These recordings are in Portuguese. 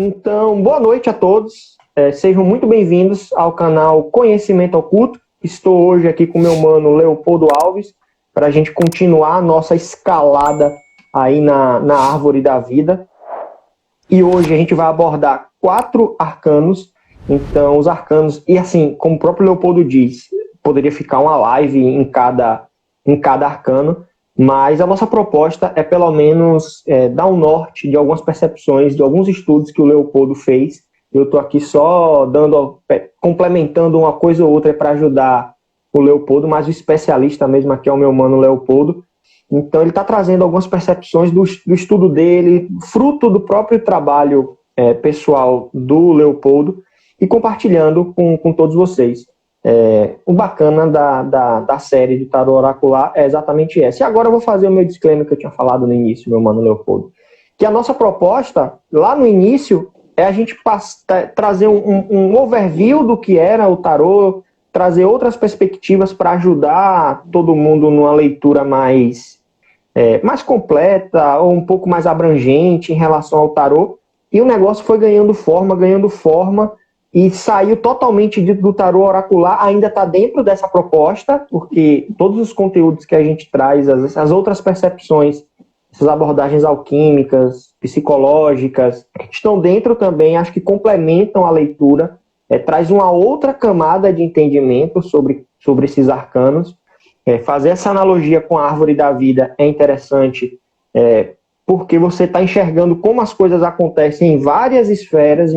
Então, boa noite a todos. Sejam muito bem-vindos ao canal Conhecimento Oculto. Estou hoje aqui com meu mano Leopoldo Alves para a gente continuar a nossa escalada aí na árvore da vida. E hoje a gente vai abordar 4 arcanos. Então, os arcanos, e assim, como o próprio Leopoldo diz, poderia ficar uma live em cada arcano, mas a nossa proposta é pelo menos dar um norte de algumas percepções, de alguns estudos que o Leopoldo fez. Eu estou aqui só complementando uma coisa ou outra para ajudar o Leopoldo, mas o especialista mesmo aqui é o meu mano Leopoldo. Então ele está trazendo algumas percepções do estudo dele, fruto do próprio trabalho pessoal do Leopoldo, e compartilhando com todos vocês. O bacana da série de tarô oracular é exatamente essa. E agora eu vou fazer o meu disclaimer que eu tinha falado no início, meu mano Leopoldo. Que a nossa proposta, lá no início, é a gente trazer um overview do que era o tarô, trazer outras perspectivas para ajudar todo mundo numa leitura mais completa ou um pouco mais abrangente em relação ao tarô. E o negócio foi ganhando forma, e saiu totalmente do tarô oracular. Ainda está dentro dessa proposta, porque todos os conteúdos que a gente traz, as outras percepções, essas abordagens alquímicas, psicológicas, estão dentro também, acho que complementam a leitura, traz uma outra camada de entendimento sobre esses arcanos. Fazer essa analogia com a árvore da vida é interessante, porque você está enxergando como as coisas acontecem em várias esferas,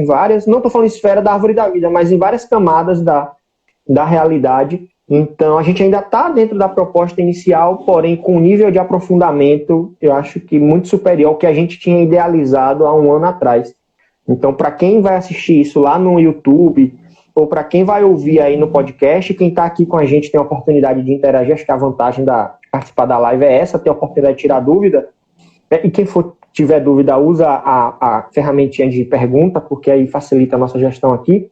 não estou falando esfera da árvore da vida, mas em várias camadas da realidade. Então, a gente ainda está dentro da proposta inicial, porém com um nível de aprofundamento, eu acho que muito superior ao que a gente tinha idealizado há um ano atrás. Então, para quem vai assistir isso lá no YouTube, ou para quem vai ouvir aí no podcast, quem está aqui com a gente tem a oportunidade de interagir. Acho que a vantagem de participar da live é essa, ter a oportunidade de tirar dúvida. E quem tiver dúvida, usa a ferramentinha de pergunta, porque aí facilita a nossa gestão aqui.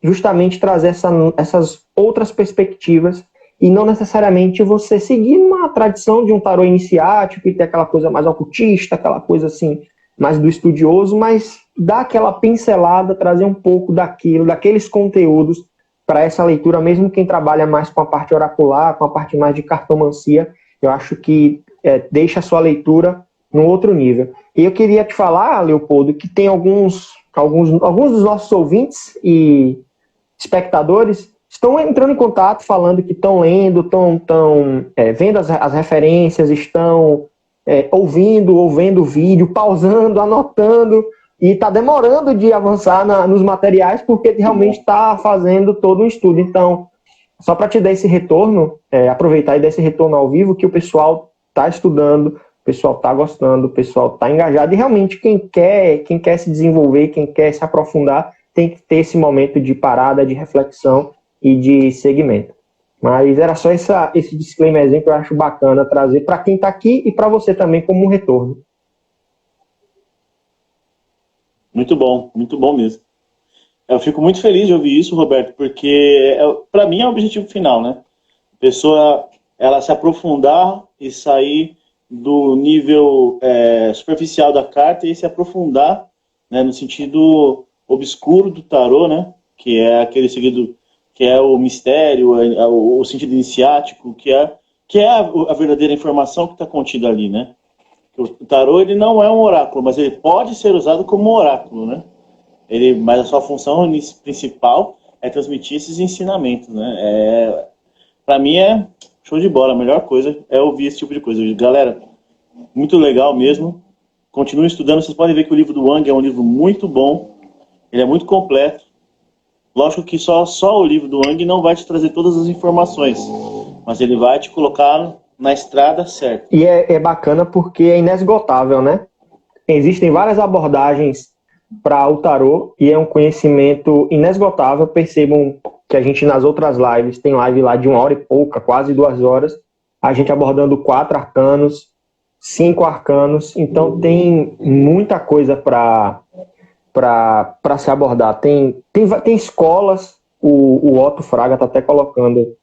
Justamente trazer essas outras perspectivas, e não necessariamente você seguir uma tradição de um tarô iniciático e ter aquela coisa mais ocultista, aquela coisa assim, mais do estudioso, mas dar aquela pincelada, trazer um pouco daqueles conteúdos para essa leitura, mesmo quem trabalha mais com a parte oracular, com a parte mais de cartomancia. Eu acho que deixa a sua leitura num outro nível. E eu queria te falar, Leopoldo, que tem alguns dos nossos ouvintes e espectadores estão entrando em contato, falando que estão lendo, estão vendo as referências, estão ouvindo o vídeo, pausando, anotando, e está demorando de avançar nos materiais, porque realmente está fazendo todo um estudo. Então, só para te dar esse retorno, aproveitar e dar esse retorno ao vivo, que o pessoal está estudando, o pessoal está gostando, o pessoal está engajado, e realmente quem quer se desenvolver, quem quer se aprofundar, tem que ter esse momento de parada, de reflexão e de segmento. Mas era só esse disclaimerzinho que eu acho bacana trazer para quem está aqui e para você também como um retorno. Muito bom mesmo. Eu fico muito feliz de ouvir isso, Roberto, porque para mim é o objetivo final, né? A pessoa, ela se aprofundar e sair do nível superficial da carta e se aprofundar, né, no sentido obscuro do tarô, né? Que é aquele seguido, que é o mistério, o sentido iniciático, que é a verdadeira informação que está contida ali, né? O tarô, ele não é um oráculo, mas ele pode ser usado como um oráculo, né? Mas a sua função principal é transmitir esses ensinamentos, né? Para mim é show de bola. A melhor coisa é ouvir esse tipo de coisa. Galera, muito legal mesmo. Continue estudando. Vocês podem ver que o livro do Wang é um livro muito bom. Ele é muito completo. Lógico que só o livro do Wang não vai te trazer todas as informações, mas ele vai te colocar na estrada certa. E é bacana porque é inesgotável, né? Existem várias abordagens para o tarô e é um conhecimento inesgotável. Percebam que a gente nas outras lives, tem live lá de 1 hora e pouca, quase 2 horas, a gente abordando 4 arcanos, 5 arcanos, então tem muita coisa para se abordar. Tem escolas, o Otto Fraga está até colocando,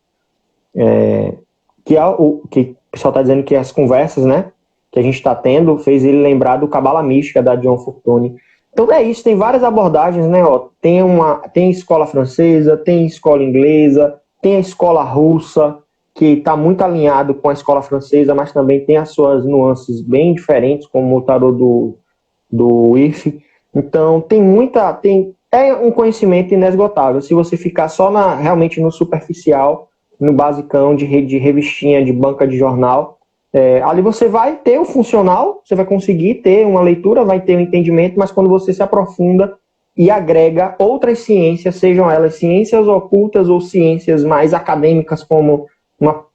que o pessoal está dizendo que as conversas, né? que a gente está tendo fez ele lembrar do Cabala Mística, da John Fortune. Então é isso, tem várias abordagens, né? Ó, tem escola francesa, tem escola inglesa, tem a escola russa, que está muito alinhado com a escola francesa, mas também tem as suas nuances bem diferentes, como o tarô do IF. Então é um conhecimento inesgotável. Se você ficar só realmente no superficial, no basicão de revistinha, de banca de jornal, ali você vai ter o funcional, você vai conseguir ter uma leitura, vai ter um entendimento, mas quando você se aprofunda e agrega outras ciências, sejam elas ciências ocultas ou ciências mais acadêmicas, como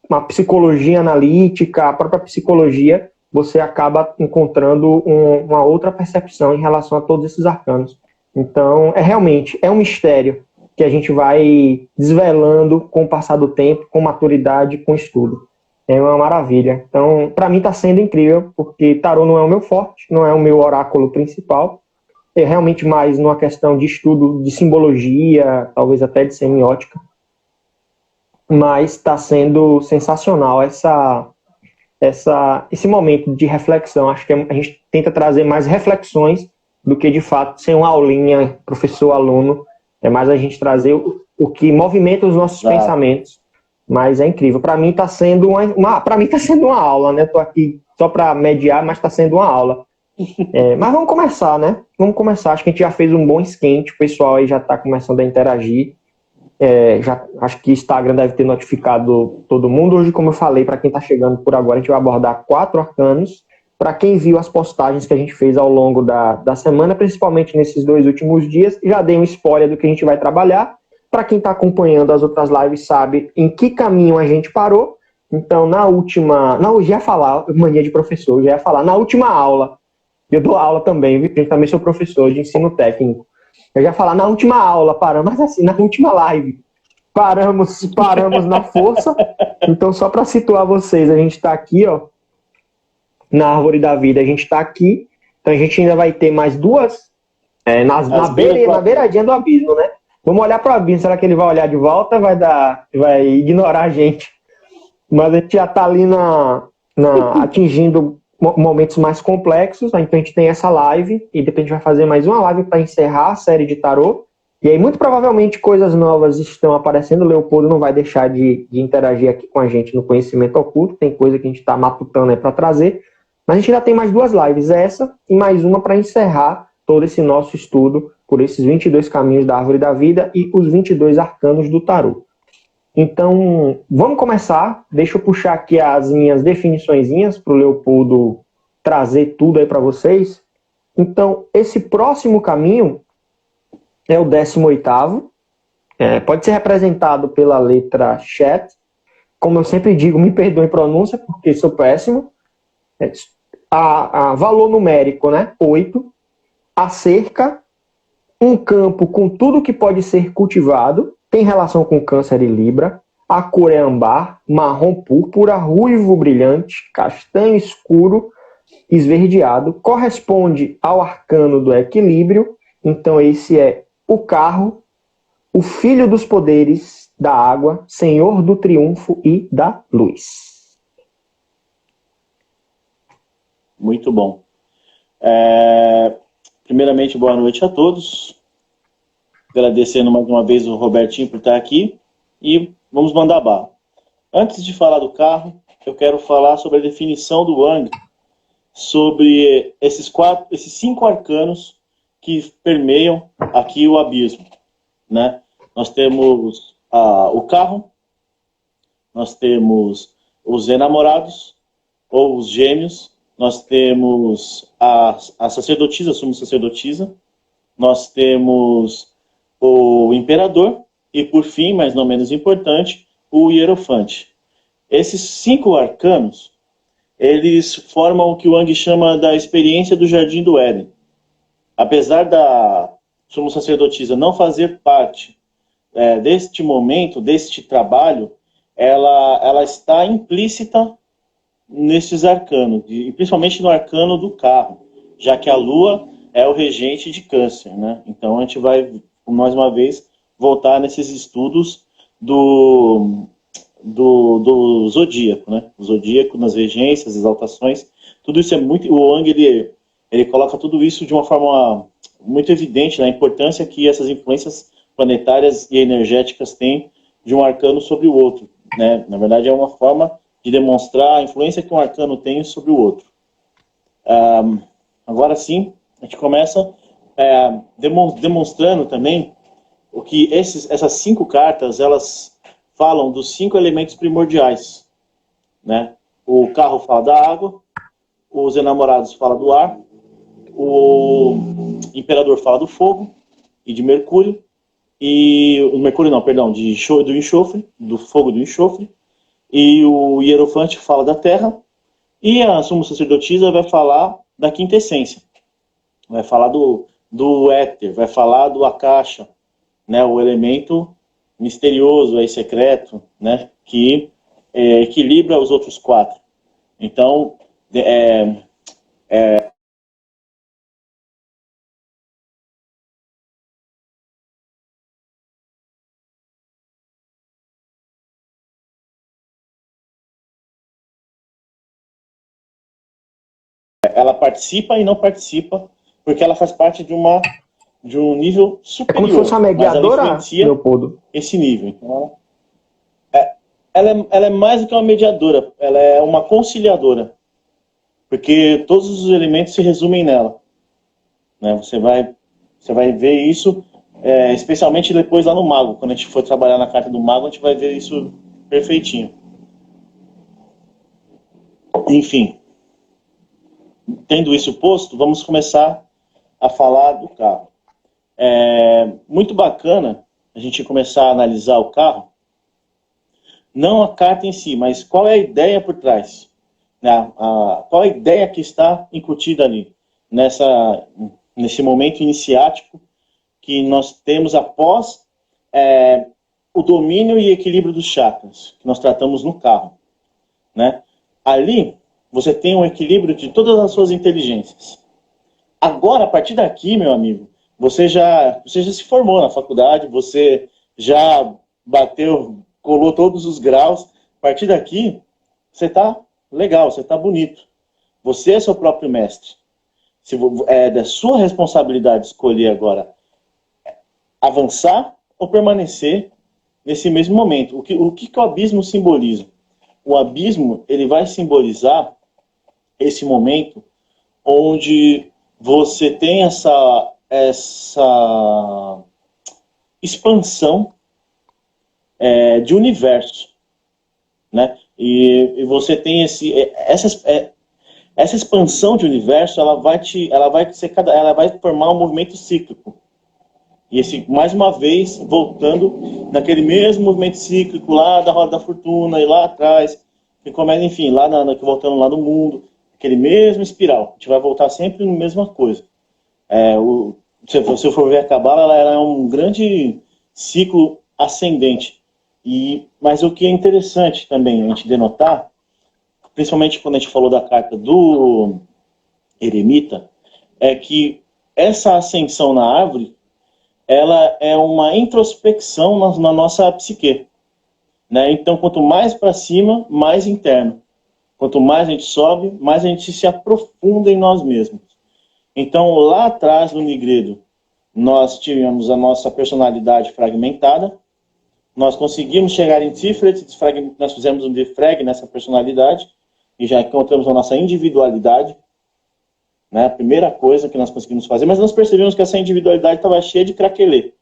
uma psicologia analítica, a própria psicologia, você acaba encontrando uma outra percepção em relação a todos esses arcanos. Então, realmente um mistério que a gente vai desvelando com o passar do tempo, com maturidade, com estudo. É uma maravilha. Então, para mim está sendo incrível, porque tarô não é o meu forte, não é o meu oráculo principal, é realmente mais numa questão de estudo de simbologia, talvez até de semiótica, mas está sendo sensacional esse momento de reflexão. Acho que a gente tenta trazer mais reflexões do que, de fato, ser uma aulinha professor-aluno. É mais a gente trazer o que movimenta os nossos pensamentos. Mas é incrível. Para mim está sendo uma aula, né? Estou aqui só para mediar, mas está sendo uma aula. Mas vamos começar, né? Vamos começar. Acho que a gente já fez um bom esquente. O pessoal aí já está começando a interagir. Acho que o Instagram deve ter notificado todo mundo. Hoje, como eu falei, para quem está chegando por agora, a gente vai abordar 4 arcanos. Para quem viu as postagens que a gente fez ao longo da semana, principalmente nesses 2 últimos dias, já dei um spoiler do que a gente vai trabalhar. Para quem está acompanhando as outras lives, sabe em que caminho a gente parou. Então, na última... Não, eu já ia falar, mania de professor, já ia falar. Na última aula, eu dou aula também, viu? Eu também sou professor de ensino técnico. Eu já ia falar, na última aula, paramos, mas assim, na última live, paramos na força. Então, só para situar vocês, a gente está aqui, ó, na Árvore da Vida, a gente está aqui. Então, a gente ainda vai ter mais 2 na beiradinha do abismo, né? Vamos olhar para o abismo, será que ele vai olhar de volta? Vai ignorar a gente. Mas a gente já está ali atingindo momentos mais complexos. Então a gente tem essa live e depois a gente vai fazer mais uma live para encerrar a série de tarô. E aí muito provavelmente coisas novas estão aparecendo. O Leopoldo não vai deixar de interagir aqui com a gente no Conhecimento Oculto. Tem coisa que a gente está matutando aí para trazer. Mas a gente ainda tem mais 2 lives, essa e mais uma para encerrar todo esse nosso estudo por esses 22 caminhos da Árvore da Vida e os 22 arcanos do tarô. Então, vamos começar. Deixa eu puxar aqui as minhas definiçõezinhas para o Leopoldo trazer tudo aí para vocês. Então, esse próximo caminho é o 18º. Pode ser representado pela letra Chat. Como eu sempre digo, me perdoe a pronúncia, porque sou péssimo. Valor numérico, né? 8. A cerca, um campo com tudo que pode ser cultivado, tem relação com Câncer e Libra. A cor é âmbar, marrom púrpura, ruivo brilhante, castanho escuro, esverdeado. Corresponde ao arcano do equilíbrio. Então esse é o carro, o filho dos poderes da água, senhor do triunfo e da luz. Muito bom. Primeiramente, boa noite a todos. Agradecendo mais uma vez o Robertinho por estar aqui. E vamos mandar bala. Antes de falar do carro, eu quero falar sobre a definição do Wang, sobre esses 5 arcanos que permeiam aqui o abismo, né? Nós temos o carro, nós temos os enamorados, ou os gêmeos, nós temos a sacerdotisa, a sumo sacerdotisa, nós temos o imperador e, por fim, mas não menos importante, o hierofante. Esses 5 arcanos, eles formam o que o Wang chama da experiência do Jardim do Éden. Apesar da sumo sacerdotisa não fazer parte deste momento, deste trabalho, ela está implícita nesses arcanos, e principalmente no arcano do carro, já que a Lua é o regente de Câncer, né? Então a gente vai, mais uma vez, voltar nesses estudos do zodíaco, né? O zodíaco, nas regências, exaltações, tudo isso é muito... O Wang, ele coloca tudo isso de uma forma muito evidente, né? A importância que essas influências planetárias e energéticas têm de um arcano sobre o outro, né? Na verdade, é uma forma de demonstrar a influência que um arcano tem sobre o outro. Agora sim, a gente começa demonstrando também o que essas 5 cartas, elas falam dos 5 elementos primordiais, né? O carro fala da água, os enamorados falam do ar, o imperador fala do fogo e de Mercúrio, e o Mercúrio não, perdão, do enxofre, do fogo e do enxofre, e o hierofante fala da terra, e a suma sacerdotisa vai falar da quinta essência, vai falar do éter, vai falar do akasha, né, o elemento misterioso, aí, secreto, né, que equilibra os outros 4. Então, ela participa e não participa, porque ela faz parte de um nível superior. É como se fosse uma mediadora, Leopoldo? Esse nível. Então, ela é mais do que uma mediadora, ela é uma conciliadora, porque todos os elementos se resumem nela, né? Você vai ver isso, especialmente depois lá no Mago. Quando a gente for trabalhar na carta do Mago, a gente vai ver isso perfeitinho. Enfim, tendo isso posto, vamos começar a falar do carro. Muito bacana a gente começar a analisar o carro, não a carta em si, mas qual é a ideia por trás, né? Qual a ideia que está incutida ali, nesse momento iniciático que nós temos após o domínio e equilíbrio dos chakras, que nós tratamos no carro, né? Ali, você tem um equilíbrio de todas as suas inteligências. Agora, a partir daqui, meu amigo, você já se formou na faculdade, você já colou todos os graus. A partir daqui, você está legal, você está bonito. Você é seu próprio mestre. É da sua responsabilidade escolher agora avançar ou permanecer nesse mesmo momento. O que o abismo simboliza? O abismo, ele vai simbolizar esse momento onde você tem essa expansão de universo, né? E você tem essa expansão de universo, ela vai formar um movimento cíclico. E mais uma vez, voltando naquele mesmo movimento cíclico lá da Roda da Fortuna, e lá atrás, que começa, enfim, voltando lá no mundo, aquele mesmo espiral. A gente vai voltar sempre na mesma coisa. Se você for ver a Cabala, ela é um grande ciclo ascendente. Mas o que é interessante também a gente denotar, principalmente quando a gente falou da carta do Eremita, é que essa ascensão na árvore, ela é uma introspecção na nossa psique, né? Então, quanto mais para cima, mais interno. Quanto mais a gente sobe, mais a gente se aprofunda em nós mesmos. Então, lá atrás, no Nigredo, nós tivemos a nossa personalidade fragmentada, nós conseguimos chegar em Tiferet, nós fizemos um defrag nessa personalidade, e já encontramos a nossa individualidade, né? A primeira coisa que nós conseguimos fazer, mas nós percebemos que essa individualidade estava cheia de craquelê,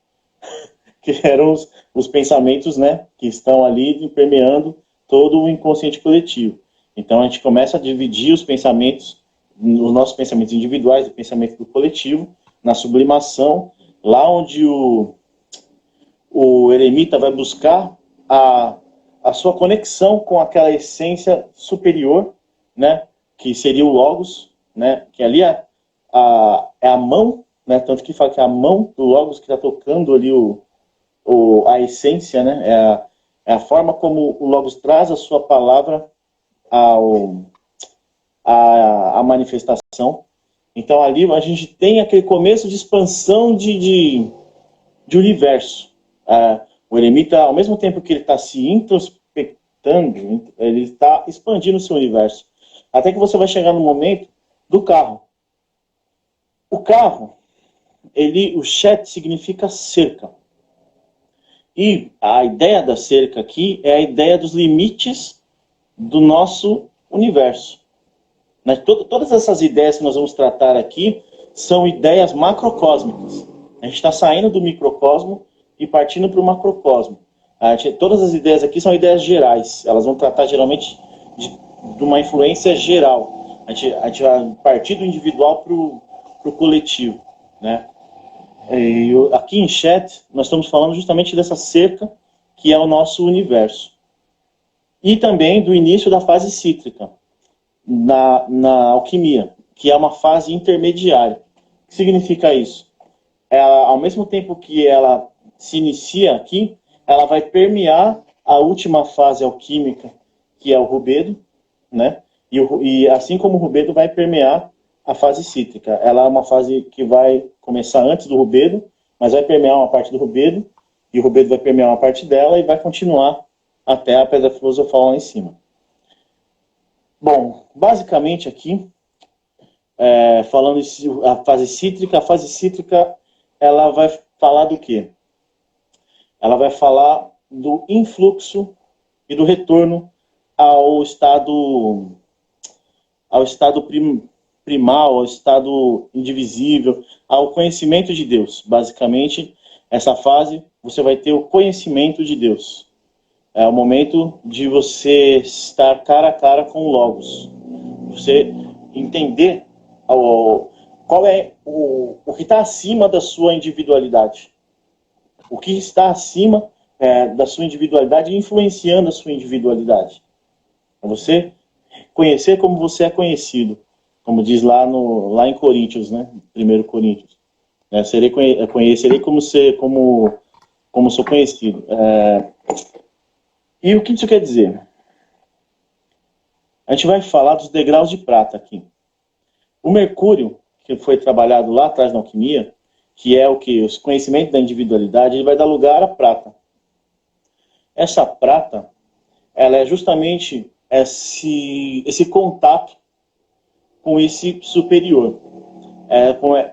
que eram os pensamentos, né, que estão ali permeando todo o inconsciente coletivo. Então a gente começa a dividir os pensamentos, os nossos pensamentos individuais, o pensamento do coletivo, na sublimação, lá onde o eremita vai buscar a sua conexão com aquela essência superior, né, que seria o Logos, né, que ali é a mão, né, tanto que fala que é a mão do Logos que está tocando ali a essência, né, é a forma como o Logos traz a sua palavra à manifestação. Então ali a gente tem aquele começo de expansão de universo. O eremita, ao mesmo tempo que ele está se introspectando, ele está expandindo o seu universo. até que você vai chegar no momento do carro. O carro, o Chet significa cerca. E a ideia da cerca aqui é a ideia dos limites do nosso universo. Todas essas ideias que nós vamos tratar aqui são ideias macrocósmicas. A gente está saindo do microcosmo e partindo para o macrocosmo. Todas as ideias aqui são ideias gerais. Elas vão tratar geralmente de uma influência geral. A gente vai partir do individual para o coletivo, né? Aqui em Chet, nós estamos falando justamente dessa cerca que é o nosso universo. E também do início da fase cítrica, na alquimia, que é uma fase intermediária. O que significa isso? Ao mesmo tempo que ela se inicia aqui, ela vai permear a última fase alquímica, que é o rubedo, né? E assim como o rubedo vai permear a fase cítrica. Ela é uma fase que vai começar antes do rubedo, mas vai permear uma parte do rubedo, e o rubedo vai permear uma parte dela e vai continuar até a pedra filosofal lá em cima. Bom, basicamente aqui, falando a fase cítrica, ela vai falar do quê? Ela vai falar do influxo e do retorno ao estado primal, ao estado indivisível, ao conhecimento de Deus. Basicamente, essa fase, você vai ter o conhecimento de Deus. É o momento de você estar cara a cara com o Logos. Você entender qual é o que está acima da sua individualidade. O que está acima da sua individualidade, influenciando a sua individualidade. É você conhecer como você é conhecido. Como diz lá em Coríntios, né? 1 Coríntios. Conhecerei como sou conhecido. E o que isso quer dizer? A gente vai falar dos degraus de prata aqui. O mercúrio, que foi trabalhado lá atrás na alquimia, que é o conhecimento da individualidade, ele vai dar lugar à prata. Essa prata, ela é justamente esse contato com esse superior.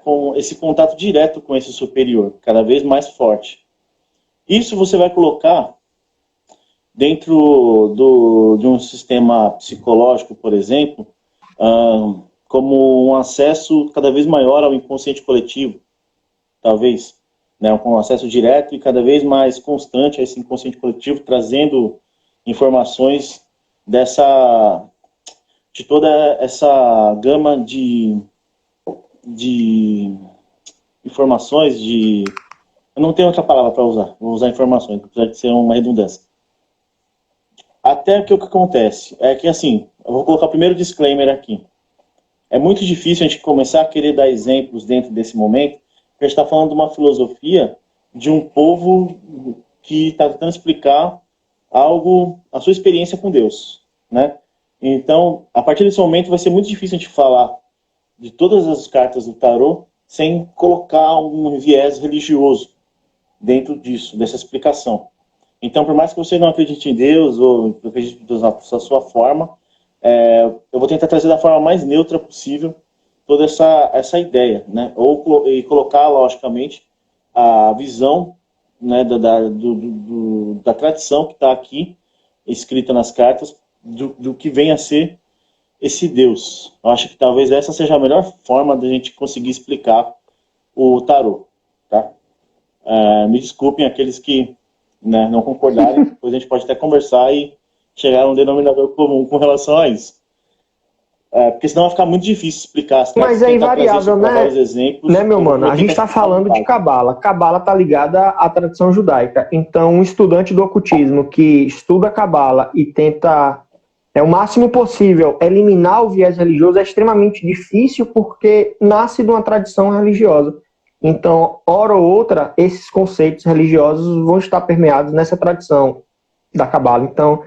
Com esse contato direto com esse superior, cada vez mais forte. Isso você vai colocar dentro de um sistema psicológico, por exemplo, como um acesso cada vez maior ao inconsciente coletivo, talvez, né, com um acesso direto e cada vez mais constante a esse inconsciente coletivo, trazendo informações de toda essa gama de informações, eu não tenho outra palavra para usar, vou usar informações, apesar de ser uma redundância. Até que o que acontece é que, assim, eu vou colocar o primeiro disclaimer aqui. É muito difícil a gente começar a querer dar exemplos dentro desse momento, porque a gente está falando de uma filosofia de um povo que está tentando explicar a sua experiência com Deus, né? Então, a partir desse momento vai ser muito difícil a gente falar de todas as cartas do tarô sem colocar um viés religioso dentro disso, dessa explicação. Então, por mais que você não acredite em Deus ou acredite da sua forma, eu vou tentar trazer da forma mais neutra possível toda essa ideia, né? E colocar, logicamente, a visão, né, da tradição que está aqui, escrita nas cartas, do que vem a ser esse Deus. Eu acho que talvez essa seja a melhor forma de a gente conseguir explicar o tarô, tá? Me desculpem aqueles que, né, não concordarem, depois a gente pode até conversar e chegar a um denominador comum com relação a isso. Porque senão vai ficar muito difícil explicar. Mas é invariável, né? Né, meu mano? A gente está falando de Cabala. Cabala está ligada à tradição judaica. Então, um estudante do ocultismo que estuda Cabala e tenta, o máximo possível, eliminar o viés religioso é extremamente difícil porque nasce de uma tradição religiosa. Então, hora ou outra, esses conceitos religiosos vão estar permeados nessa tradição da Cabala. Então,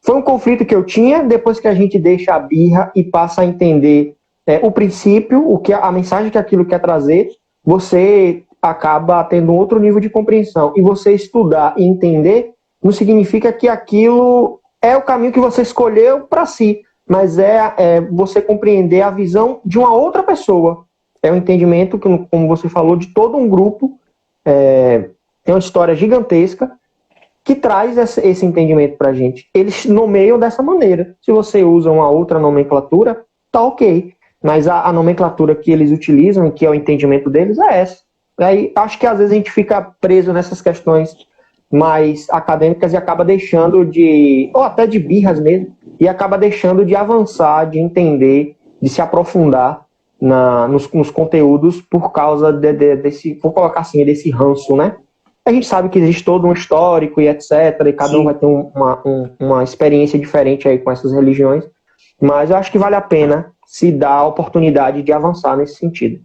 foi um conflito que eu tinha, depois que a gente deixa a birra e passa a entender o princípio, a mensagem que aquilo quer trazer, você acaba tendo um outro nível de compreensão. E você estudar e entender não significa que aquilo é o caminho que você escolheu para si. mas é você compreender a visão de uma outra pessoa. É um entendimento, que, como você falou, de todo um grupo, tem uma história gigantesca, que traz esse entendimento para a gente. Eles nomeiam dessa maneira. Se você usa uma outra nomenclatura, tá ok. Mas a nomenclatura que eles utilizam, que é o entendimento deles, é essa. Aí acho que às vezes a gente fica preso nessas questões mais acadêmicas e acaba deixando ou até de birras mesmo, e acaba deixando de avançar, de entender, de se aprofundar nos conteúdos por causa desse, vou colocar assim, desse ranço, né? A gente sabe que existe todo um histórico e etc, e cada um vai ter uma experiência diferente aí com essas religiões, mas eu acho que vale a pena se dar a oportunidade de avançar nesse sentido.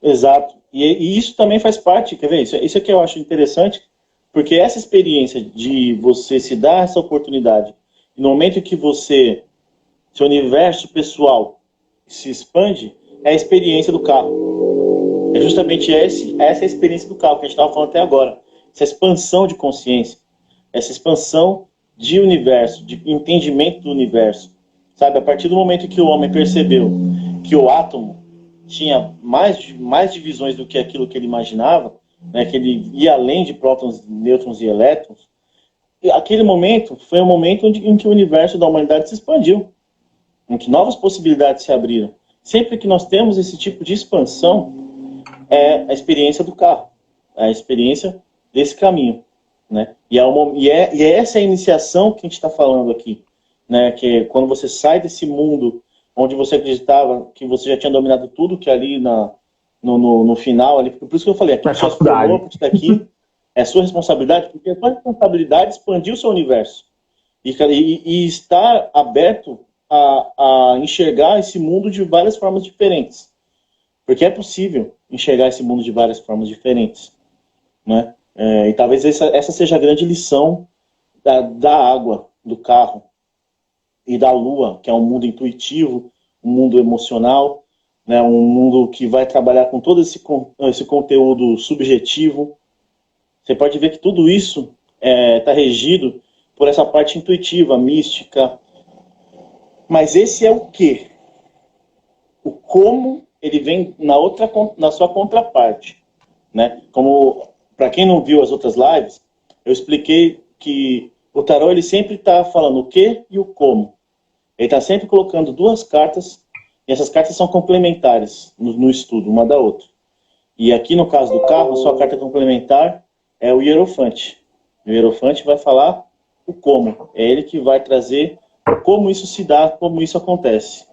Exato. E isso também faz parte, quer ver? Isso é que eu acho interessante, porque essa experiência de você se dar essa oportunidade, no momento que seu universo pessoal se expande, é a experiência do carro. É justamente essa experiência do carro que a gente estava falando até agora. Essa expansão de consciência, essa expansão de universo, de entendimento do universo. Sabe, a partir do momento que o homem percebeu que o átomo tinha mais divisões do que aquilo que ele imaginava, né, que ele ia além de prótons, nêutrons e elétrons, aquele momento foi um momento em que o universo da humanidade se expandiu, em que novas possibilidades se abriram. Sempre que nós temos esse tipo de expansão, é a experiência do carro, é a experiência desse caminho, né? E é essa a iniciação que a gente está falando aqui, né? Que é quando você sai desse mundo onde você acreditava que você já tinha dominado tudo, que ali no final, ali, por isso que eu falei, aqui você formou, porque está aqui, é sua responsabilidade, porque a sua responsabilidade expandir o seu universo e estar aberto a enxergar esse mundo de várias formas diferentes. Porque é possível enxergar esse mundo de várias formas diferentes, né? E talvez essa seja a grande lição da água, do carro, e da lua, que é um mundo intuitivo, um mundo emocional, né, um mundo que vai trabalhar com todo esse conteúdo subjetivo. Você pode ver que tudo isso está regido por essa parte intuitiva, mística. Mas esse é o quê? O como ele vem na sua contraparte, né? Como, para quem não viu as outras lives, eu expliquei que o tarô ele sempre está falando o que e o como. Ele está sempre colocando duas cartas, e essas cartas são complementares no estudo, uma da outra. E aqui no caso do carro, a sua carta complementar é o Hierofante. O Hierofante vai falar o como. É ele que vai trazer como isso se dá, como isso acontece.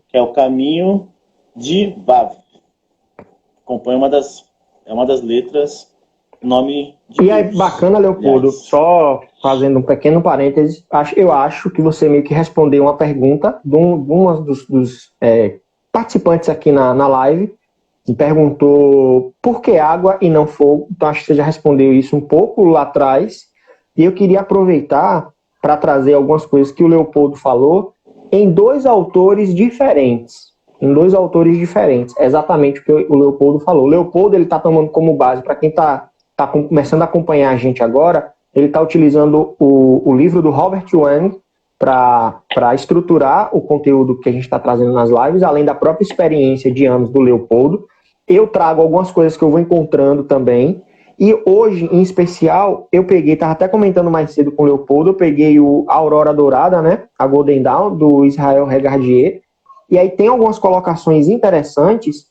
Que é o caminho de Vav. Acompanha uma das letras, nome de E aí, bacana, Leopoldo, só fazendo um pequeno parênteses, eu acho que você meio que respondeu uma pergunta de um dos participantes aqui na live, que perguntou por que água e não fogo. Então acho que você já respondeu isso um pouco lá atrás, e eu queria aproveitar para trazer algumas coisas que o Leopoldo falou em dois autores diferentes. Exatamente o que o Leopoldo falou. O Leopoldo ele está tomando como base, para quem está começando a acompanhar a gente agora, ele está utilizando o livro do Robert Wang para estruturar o conteúdo que a gente está trazendo nas lives, além da própria experiência de anos do Leopoldo. Eu trago algumas coisas que eu vou encontrando também. E hoje, em especial, estava até comentando mais cedo com o Leopoldo, eu peguei a Aurora Dourada, né, a Golden Dawn, do Israel Regardier, e aí tem algumas colocações interessantes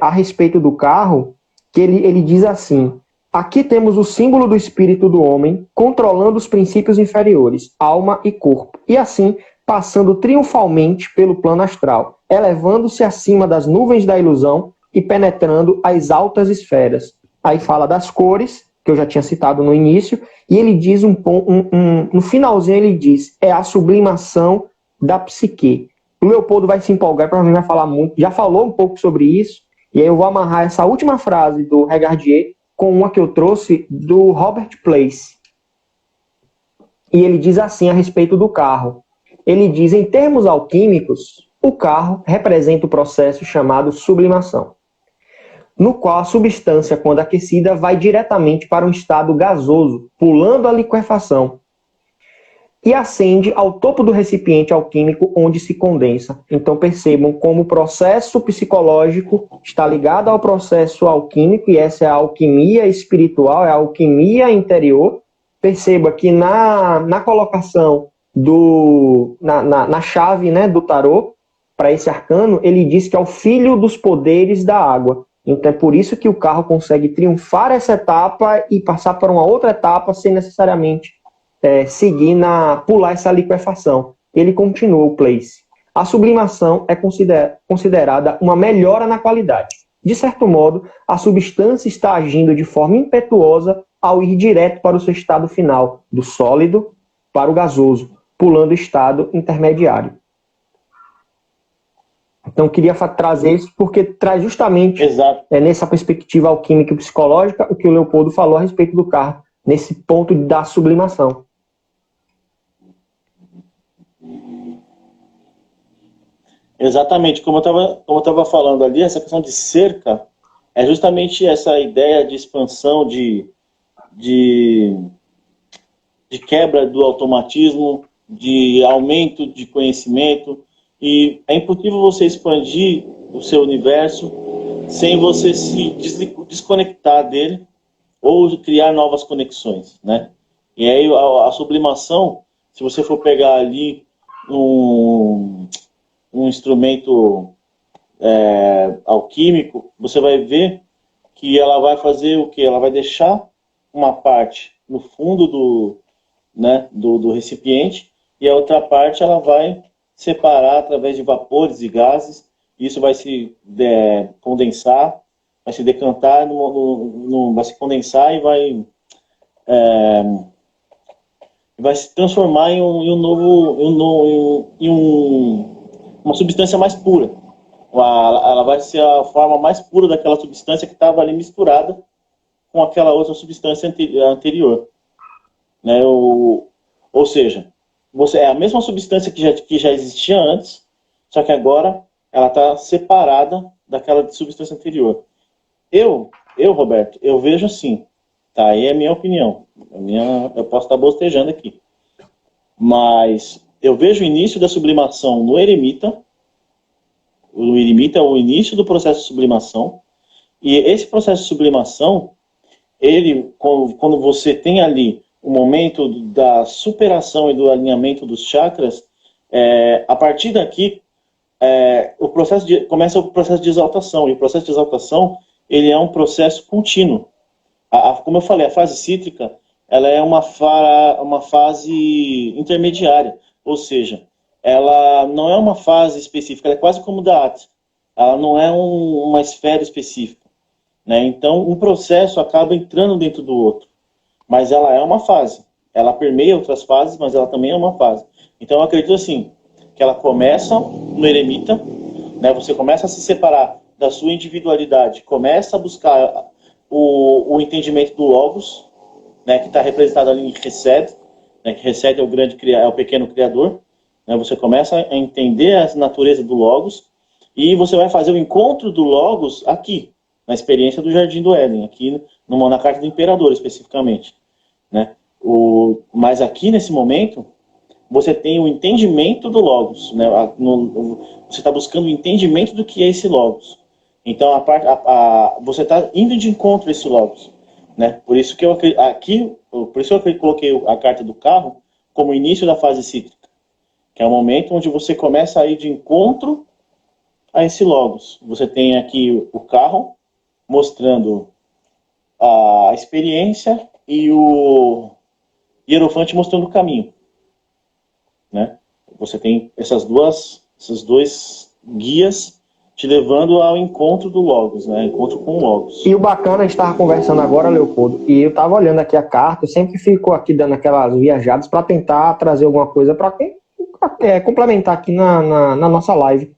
a respeito do carro, que ele diz assim: aqui temos o símbolo do espírito do homem controlando os princípios inferiores, alma e corpo, e assim passando triunfalmente pelo plano astral, elevando-se acima das nuvens da ilusão e penetrando as altas esferas. Aí fala das cores, que eu já tinha citado no início, e ele diz no finalzinho ele diz, é a sublimação da psique. O Leopoldo vai se empolgar, provavelmente vai falar muito, já falou um pouco sobre isso, e aí eu vou amarrar essa última frase do Regardier com uma que eu trouxe do Robert Place. E ele diz assim a respeito do carro. Ele diz, em termos alquímicos, o carro representa o processo chamado sublimação, no qual a substância, quando aquecida, vai diretamente para um estado gasoso, pulando a liquefação. e ascende ao topo do recipiente alquímico onde se condensa. Então percebam como o processo psicológico está ligado ao processo alquímico, e essa é a alquimia espiritual, é a alquimia interior. Perceba que na colocação na chave, né, do tarô, para esse arcano, ele diz que é o filho dos poderes da água. Então é por isso que o carro consegue triunfar essa etapa e passar para uma outra etapa sem necessariamente pular essa liquefação. Ele continua o place. A sublimação é considerada uma melhora na qualidade. De certo modo, a substância está agindo de forma impetuosa ao ir direto para o seu estado final, do sólido para o gasoso, pulando o estado intermediário. Então, queria trazer isso porque traz justamente nessa perspectiva alquímica e psicológica o que o Leopoldo falou a respeito do carro, nesse ponto da sublimação. Exatamente, como eu estava falando ali, essa questão de cerca é justamente essa ideia de expansão, de quebra do automatismo, de aumento de conhecimento, e é impossível você expandir o seu universo sem você se desconectar dele ou criar novas conexões, né? E aí a sublimação, se você for pegar ali um instrumento alquímico, você vai ver que ela vai fazer o quê? Ela vai deixar uma parte no fundo do recipiente e a outra parte ela vai separar através de vapores e gases. Isso vai se condensar, vai se decantar, vai se condensar e vai se transformar em uma substância mais pura. Ela vai ser a forma mais pura daquela substância que estava ali misturada com aquela outra substância anterior. Né? Ou seja, é a mesma substância que já existia antes, só que agora ela está separada daquela substância anterior. Eu, Roberto, eu vejo assim, tá? Aí é a minha opinião. Eu posso estar bostejando aqui. Mas eu vejo o início da sublimação no eremita. O eremita é o início do processo de sublimação. E esse processo de sublimação, quando você tem ali o momento da superação e do alinhamento dos chakras, a partir daqui, começa o processo de exaltação. E o processo de exaltação, ele é um processo contínuo. Como eu falei, a fase cítrica, ela é uma fase intermediária, ou seja, ela não é uma fase específica, ela é quase como da Ati. Ela não é uma esfera específica, né? Então, um processo acaba entrando dentro do outro, mas ela é uma fase. Ela permeia outras fases, mas ela também é uma fase. Então, eu acredito assim, que ela começa no eremita, né? Você começa a se separar da sua individualidade, começa a buscar o entendimento do Logos, né, que está representado ali em Resed, né, que Resed é o pequeno criador, né, você começa a entender a natureza do Logos, e você vai fazer o encontro do Logos aqui, na experiência do Jardim do Éden, aqui na carta do Imperador, especificamente. Né? Mas aqui, nesse momento, você tem o entendimento do Logos, né? Você está buscando o entendimento do que é esse Logos. Então, você está indo de encontro a esse Logos. Né? Por isso que eu coloquei a carta do carro como início da fase cítrica, que é o momento onde você começa a ir de encontro a esse Logos. Você tem aqui o carro mostrando a experiência e o hierofante mostrando o caminho. Né? Você tem esses dois guias te levando ao encontro do Logos, né? Encontro com o Logos. E o bacana, a gente estava conversando agora, Leopoldo, e eu estava olhando aqui a carta, eu sempre fico aqui dando aquelas viajadas para tentar trazer alguma coisa para complementar aqui na nossa live.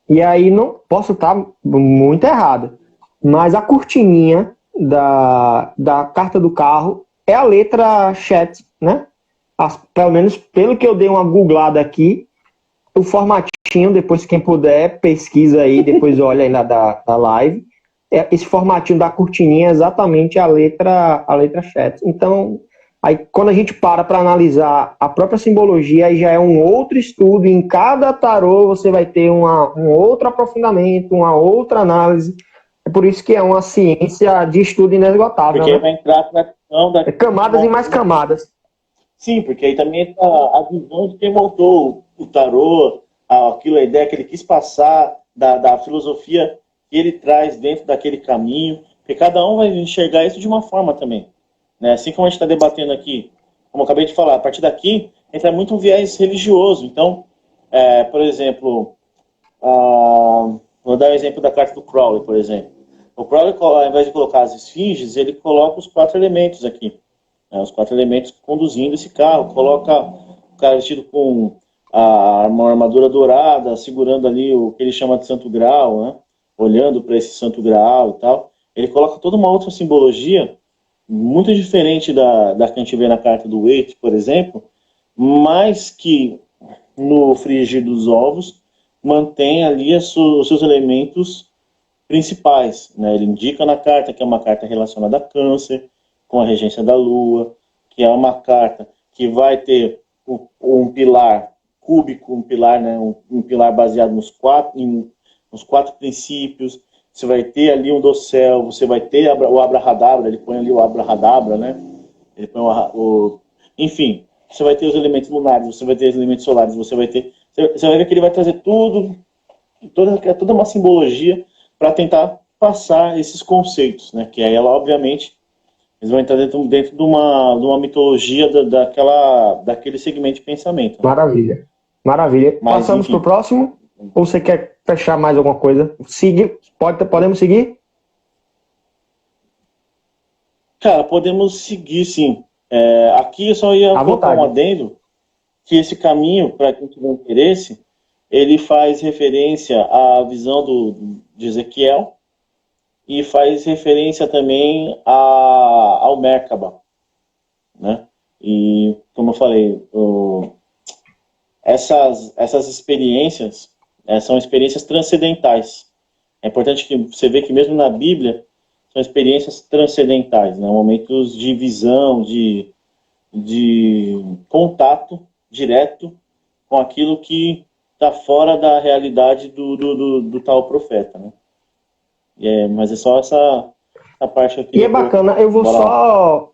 E aí não posso estar muito errado, mas a cortininha da carta do carro é a letra chat, né? Pelo menos pelo que eu dei uma googlada aqui, o formatinho, depois quem puder, pesquisa aí, depois olha aí da live. Esse formatinho da cortininha é exatamente a letra chat. Então, Aí, quando a gente para analisar a própria simbologia, aí já é um outro estudo. Em cada tarô você vai ter um outro aprofundamento, uma outra análise. É por isso que é uma ciência de estudo inesgotável. Porque né? vai entrar a questão da... Camadas e mais camadas. Sim, porque aí também entra a visão de quem montou o tarô, a ideia que ele quis passar, da filosofia que ele traz dentro daquele caminho. Porque cada um vai enxergar isso de uma forma também. Né? Assim como a gente está debatendo aqui, como eu acabei de falar, a partir daqui entra muito um viés religioso. Então, por exemplo, vou dar o exemplo da carta do Crowley, por exemplo. O Crowley, ao invés de colocar as esfinges, ele coloca os 4 elementos aqui. Né? Os 4 elementos conduzindo esse carro. Coloca o cara vestido com uma armadura dourada, segurando ali o que ele chama de Santo Graal, né? Olhando para esse Santo Graal e tal. Ele coloca toda uma outra simbologia muito diferente da que a gente vê na carta do Waite, por exemplo, mas que no frigir dos ovos mantém ali os seus elementos principais. Né? Ele indica na carta que é uma carta relacionada a câncer, com a regência da lua, que é uma carta que vai ter um pilar cúbico, um pilar, né? um pilar baseado nos 4 princípios. Você vai ter ali um dossel, você vai ter o abrahadabra, ele põe ali o abrahadabra, né? Ele põe enfim, você vai ter os elementos lunares, você vai ter os elementos solares, você vai ver que ele vai trazer toda uma simbologia para tentar passar esses conceitos, né? Que aí ela, obviamente, eles vão entrar dentro de uma mitologia daquele segmento de pensamento. Né? Maravilha. Maravilha. Mas, passamos para o próximo? Ou você quer fechar mais alguma coisa? Podemos seguir? Cara, podemos seguir, sim. Aqui eu só ia colocar um adendo, que esse caminho, para quem tiver interesse, ele faz referência à visão de Ezequiel e faz referência também ao Merkaba. Né? E, como eu falei, essas experiências são experiências transcendentais. É importante que você veja que mesmo na Bíblia são experiências transcendentais, né? Momentos de visão, de contato direto com aquilo que está fora da realidade do tal profeta. Né? Mas é só essa parte aqui. E é bacana, eu vou só,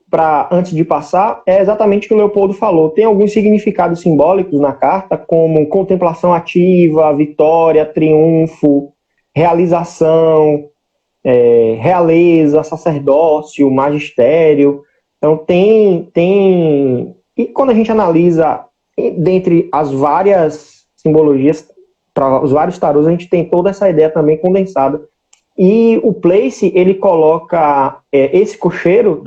antes de passar, é exatamente o que o Leopoldo falou. Tem alguns significados simbólicos na carta, como contemplação ativa, vitória, triunfo, realização, realeza, sacerdócio, magistério. Então tem... E quando a gente analisa, dentre as várias simbologias, para os vários tarôs, a gente tem toda essa ideia também condensada. E o Place, ele coloca esse cocheiro,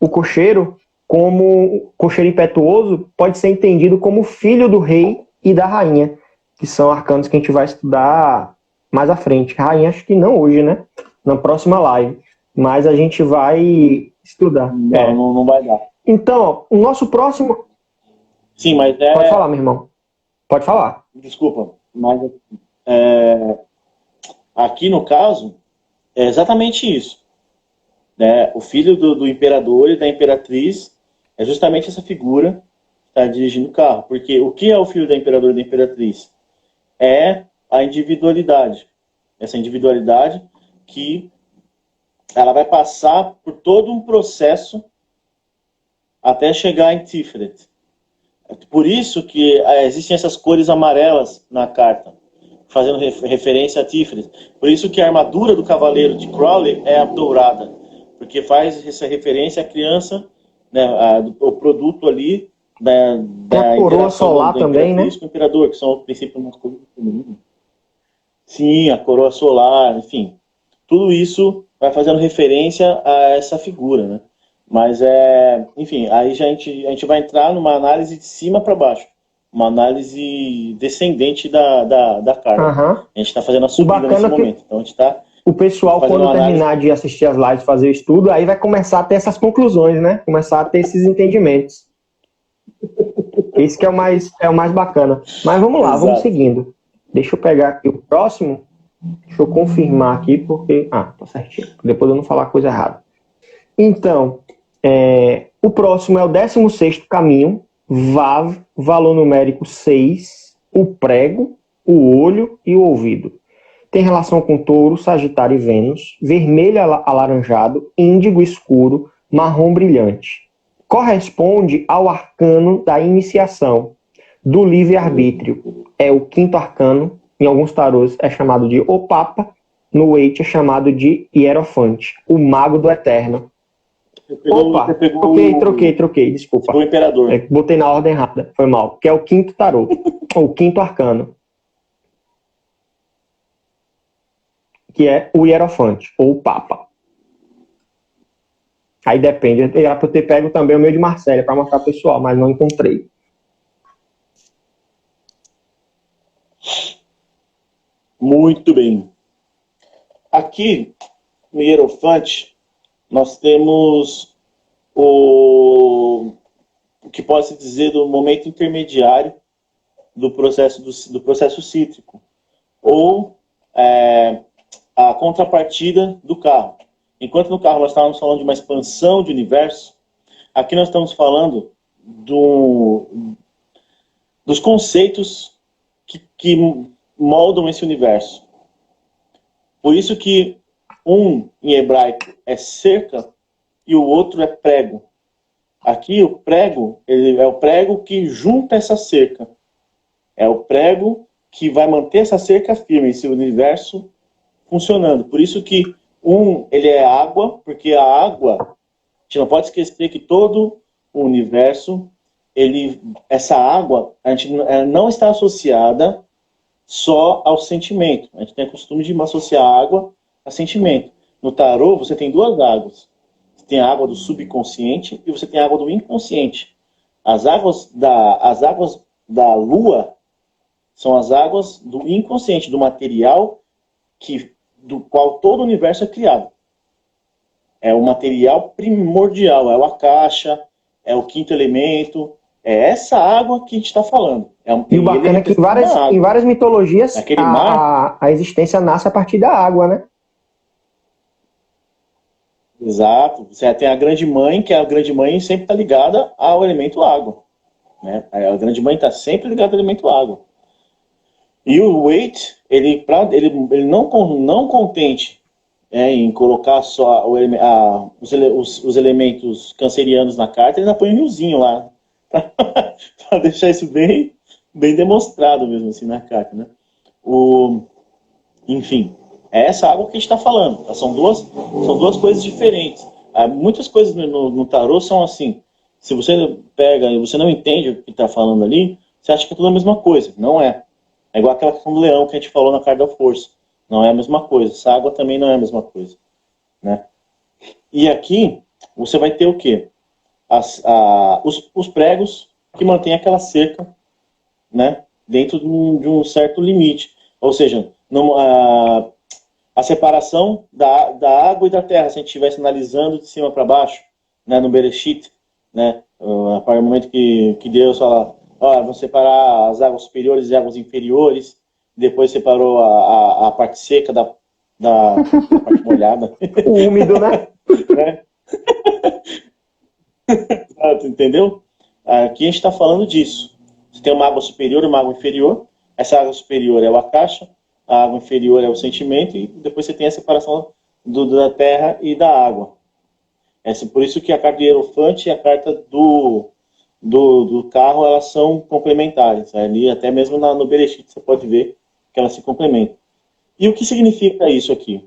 o cocheiro, como cocheiro impetuoso, pode ser entendido como filho do rei e da rainha, que são arcanos que a gente vai estudar mais à frente. Rainha, acho que não hoje, né? Na próxima live. Mas a gente vai estudar. Não vai dar. Então, ó, o nosso próximo... Sim, mas Pode falar, meu irmão. Pode falar. Desculpa, mas... Aqui, no caso, é exatamente isso. Né? O filho do imperador e da imperatriz é justamente essa figura que está dirigindo o carro. Porque o que é o filho da imperador e da imperatriz? É a individualidade. Essa individualidade que ela vai passar por todo um processo até chegar em Tiferet. Por isso que existem essas cores amarelas na carta, fazendo referência a Tiferet. Por isso que a armadura do cavaleiro de Crowley é a dourada, porque faz essa referência à criança, né, o produto ali da coroa solar também, né? Com o imperador, que são o princípio masculino e feminino. Sim, a coroa solar, enfim. Tudo isso vai fazendo referência a essa figura, né? Mas, enfim, aí a gente vai entrar numa análise de cima para baixo. Uma análise descendente da carta. Uhum. A gente está fazendo a subida nesse momento. Então, a gente tá o pessoal, quando terminar de assistir as lives, fazer o estudo, aí vai começar a ter essas conclusões, né? Começar a ter esses entendimentos. Esse que é o mais bacana. Mas vamos lá, vamos seguindo. Deixa eu pegar aqui o próximo. Deixa eu confirmar aqui, porque... tá certinho. Depois eu não falar coisa errada. Então, O próximo é o 16º caminho, Vav, valor numérico 6, o prego, o olho e o ouvido. Tem relação com touro, sagitário e Vênus, vermelho alaranjado, índigo escuro, marrom brilhante. Corresponde ao arcano da iniciação, do livre-arbítrio. É o 5º arcano, em alguns tarôs é chamado de O Papa, no Waite é chamado de Hierofante, o mago do eterno. Opa, troquei, desculpa. O imperador. Botei na ordem errada, foi mal. Que é o 5º tarô, ou 5º arcano. Que é o Hierofante, ou o Papa. Aí depende. Era para eu ter pego também o meio de Marcélia para mostrar pro pessoal, mas não encontrei. Muito bem. Aqui, no Hierofante, nós temos o que pode se dizer do momento intermediário do processo cítrico, ou a contrapartida do carro. Enquanto no carro nós estávamos falando de uma expansão de universo, aqui nós estamos falando dos conceitos que moldam esse universo. Por isso que um em hebraico é cerca e o outro é prego. Aqui o prego, ele é o prego que junta essa cerca. É o prego que vai manter essa cerca firme, esse universo funcionando. Por isso que ele é água, porque a água, a gente não pode esquecer que todo o universo, essa água, ela não está associada só ao sentimento. A gente tem o costume de associar a água a sentimento. No tarô, você tem duas águas. Você tem a água do subconsciente e você tem a água do inconsciente. As águas da lua são as águas do inconsciente, do material do qual todo o universo é criado. É o material primordial, é o Akasha, é o 5º elemento, é essa água que a gente está falando. E o bacana é que em várias mitologias a existência nasce a partir da água, né? Exato. Você tem a grande mãe, que a grande mãe sempre está ligada ao elemento água. Né? A grande mãe está sempre ligada ao elemento água. E o Waite, ele não contente em colocar só os elementos cancerianos na carta, ele ainda põe um milzinho lá, para deixar isso bem demonstrado mesmo assim na carta. Né? Enfim, é essa água que a gente está falando. São duas coisas diferentes. Muitas coisas no tarô são assim, se você pega e você não entende o que está falando ali, você acha que é tudo a mesma coisa. Não é. É igual aquela questão do leão que a gente falou na carta da força. Não é a mesma coisa. Essa água também não é a mesma coisa. Né? E aqui, você vai ter o quê? Os pregos que mantêm aquela cerca, né, dentro de um certo limite. Ou seja, a separação da água e da terra, se a gente estivesse analisando de cima para baixo, né, no Bereshit, né, a partir do momento que Deus fala, vamos separar as águas superiores e águas inferiores, depois separou a parte seca da parte molhada. O úmido, né? Entendeu? Aqui a gente está falando disso. Você tem uma água superior e uma água inferior. Essa água superior é o Akasha, a água inferior é o sentimento, e depois você tem a separação da terra e da água. Por isso que a carta de Hierofante e a carta do carro, elas são complementares. Ali, até mesmo no Bereshit, você pode ver que elas se complementam. E o que significa isso aqui?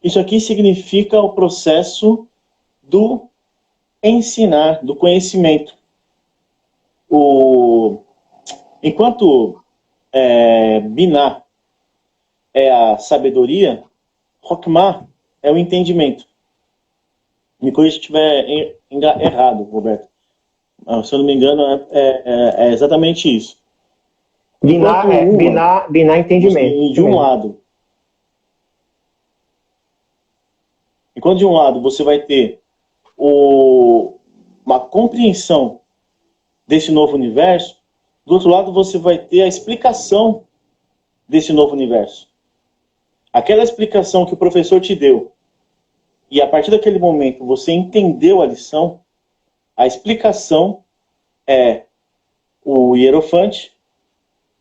Isso aqui significa o processo do ensinar, do conhecimento. Enquanto Binah é a sabedoria, Hokmah é o entendimento. Me corrija se estiver errado, Roberto. Se eu não me engano, é exatamente isso. Binah é entendimento. De um lado. Enquanto de um lado você vai ter uma compreensão desse novo universo, do outro lado você vai ter a explicação desse novo universo. Aquela explicação que o professor te deu, e a partir daquele momento você entendeu a lição, A explicação é o hierofante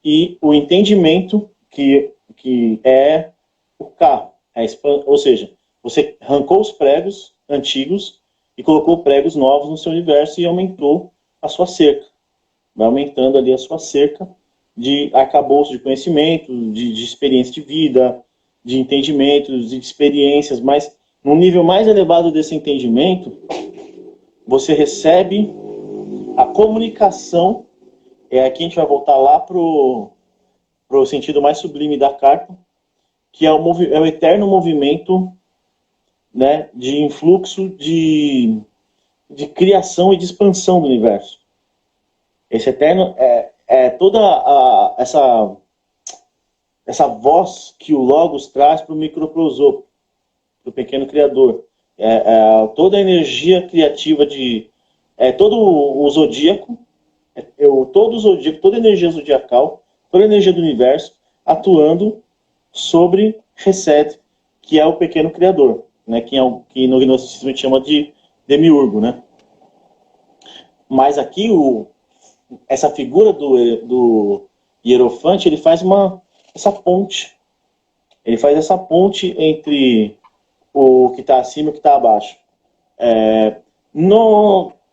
e o entendimento que é o carro. Ou seja, você arrancou os pregos antigos e colocou pregos novos no seu universo e aumentou a sua cerca. Vai aumentando ali a sua cerca de arcabouço de conhecimento, de experiência de vida, de entendimentos, de experiências, mas num nível mais elevado desse entendimento, você recebe a comunicação. Aqui a gente vai voltar lá pro sentido mais sublime da carta, que é o eterno movimento, né, de influxo de criação e de expansão do universo. Esse eterno é toda essa voz que o Logos traz para o microprosopo, para o pequeno criador. Toda a energia criativa todo o zodíaco, toda a energia zodiacal, toda a energia do universo atuando sobre Reset, que é o pequeno criador, né, que no gnosticismo a gente chama de demiurgo, né? Mas aqui essa figura do hierofante, ele faz essa ponte. Ele faz essa ponte entre o que está acima e o que está abaixo.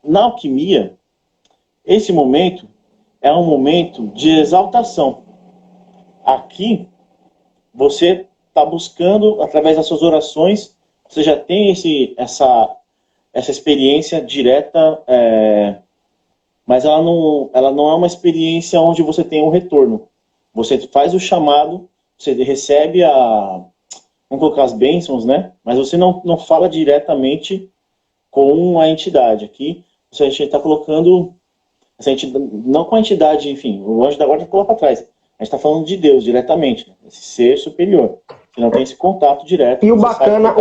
Na alquimia, esse momento é um momento de exaltação. Aqui, você está buscando, através das suas orações, você já tem essa experiência direta, mas ela não é uma experiência onde você tem um retorno. Você faz o chamado, você recebe vamos colocar as bênçãos, né? Mas você não fala diretamente com a entidade. Aqui, a gente está colocando, não com a entidade, enfim, o anjo da guarda pula para trás. A gente está falando de Deus diretamente, esse ser superior. Você não tem esse contato direto. E o bacana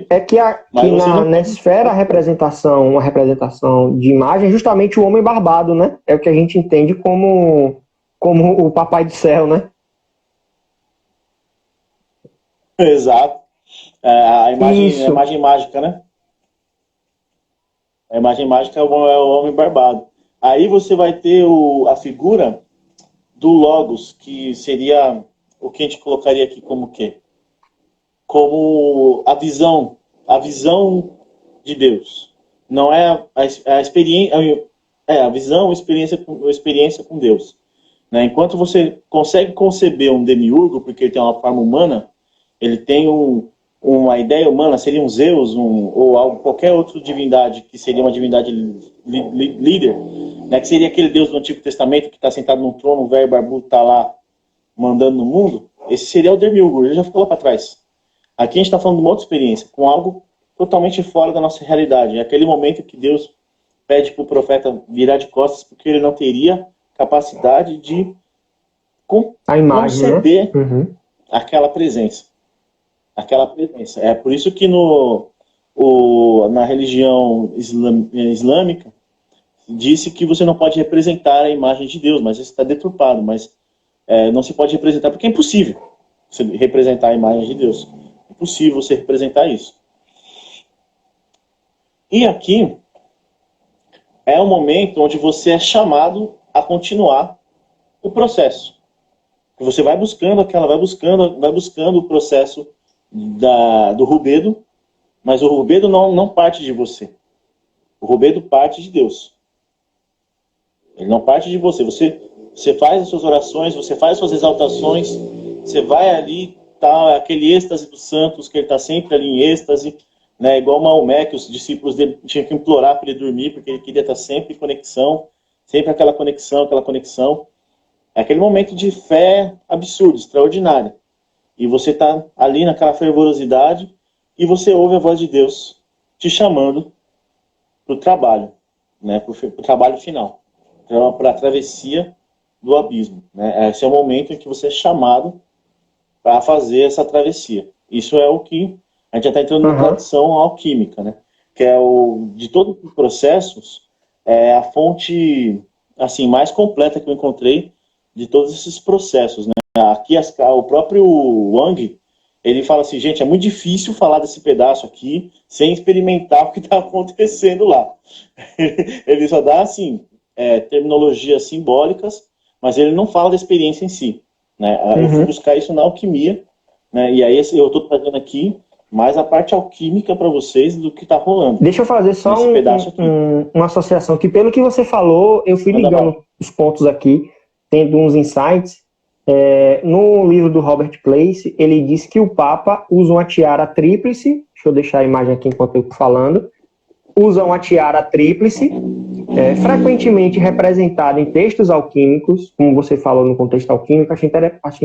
é que na esfera uma representação de imagem é justamente o homem barbado, né? É o que a gente entende como o papai do céu, né? Exato. A imagem mágica, né? A imagem mágica é o homem barbado. Aí você vai ter a figura do Logos, que seria o que a gente colocaria aqui como o quê? Como a visão de Deus. Não é a experiência, a visão, a experiência com Deus. Né? Enquanto você consegue conceber um demiurgo, porque ele tem uma forma humana, ele tem uma ideia humana, seria um Zeus, ou qualquer outra divindade, que seria uma divindade líder, né? Que seria aquele Deus do Antigo Testamento que está sentado num trono, o velho barbudo está lá mandando no mundo. Esse seria o demiurgo, ele já ficou lá para trás. Aqui a gente está falando de uma outra experiência, com algo totalmente fora da nossa realidade. É aquele momento que Deus pede para o profeta virar de costas, porque ele não teria capacidade de conceber, né? aquela presença. É por isso que na religião islâmica disse que você não pode representar a imagem de Deus, mas isso está deturpado, mas não se pode representar porque é impossível você representar a imagem de Deus. É impossível você representar isso. E aqui é o momento onde você é chamado a continuar o processo. Você vai buscando o processo do rubedo, mas o rubedo não parte de você. O rubedo parte de Deus. Ele não parte de você. Você faz as suas orações, você faz as suas exaltações, você vai ali, tá aquele êxtase dos santos, que ele está sempre ali em êxtase, né? Igual Maomé, que os discípulos dele tinham que implorar para ele dormir, porque ele queria estar sempre em conexão, sempre aquela conexão. É aquele momento de fé absurdo, extraordinário. E você está ali naquela fervorosidade e você ouve a voz de Deus te chamando para o trabalho, né? Para o trabalho final, para a travessia do abismo. Né? Esse é o momento em que você é chamado para fazer essa travessia. Isso é o que a gente já está entrando na tradição alquímica, né? Que é de todos os processos, é a fonte assim, mais completa que eu encontrei de todos esses processos, né? Aqui o próprio Wang, Ele fala assim, gente, é muito difícil falar desse pedaço aqui sem experimentar o que está acontecendo lá. Ele só dá, assim, terminologias simbólicas, mas ele não fala da experiência em si. Né? Eu fui buscar isso na alquimia, né? E aí eu estou trazendo aqui mais a parte alquímica para vocês do que está rolando. Deixa eu fazer só uma associação, que pelo que você falou, eu fui ligando os pontos aqui, tendo uns insights. No livro do Robert Place, ele diz que o Papa usa uma tiara tríplice, deixa eu deixar a imagem aqui enquanto eu estou falando, usa uma tiara tríplice, frequentemente representada em textos alquímicos, como você falou no contexto alquímico, achei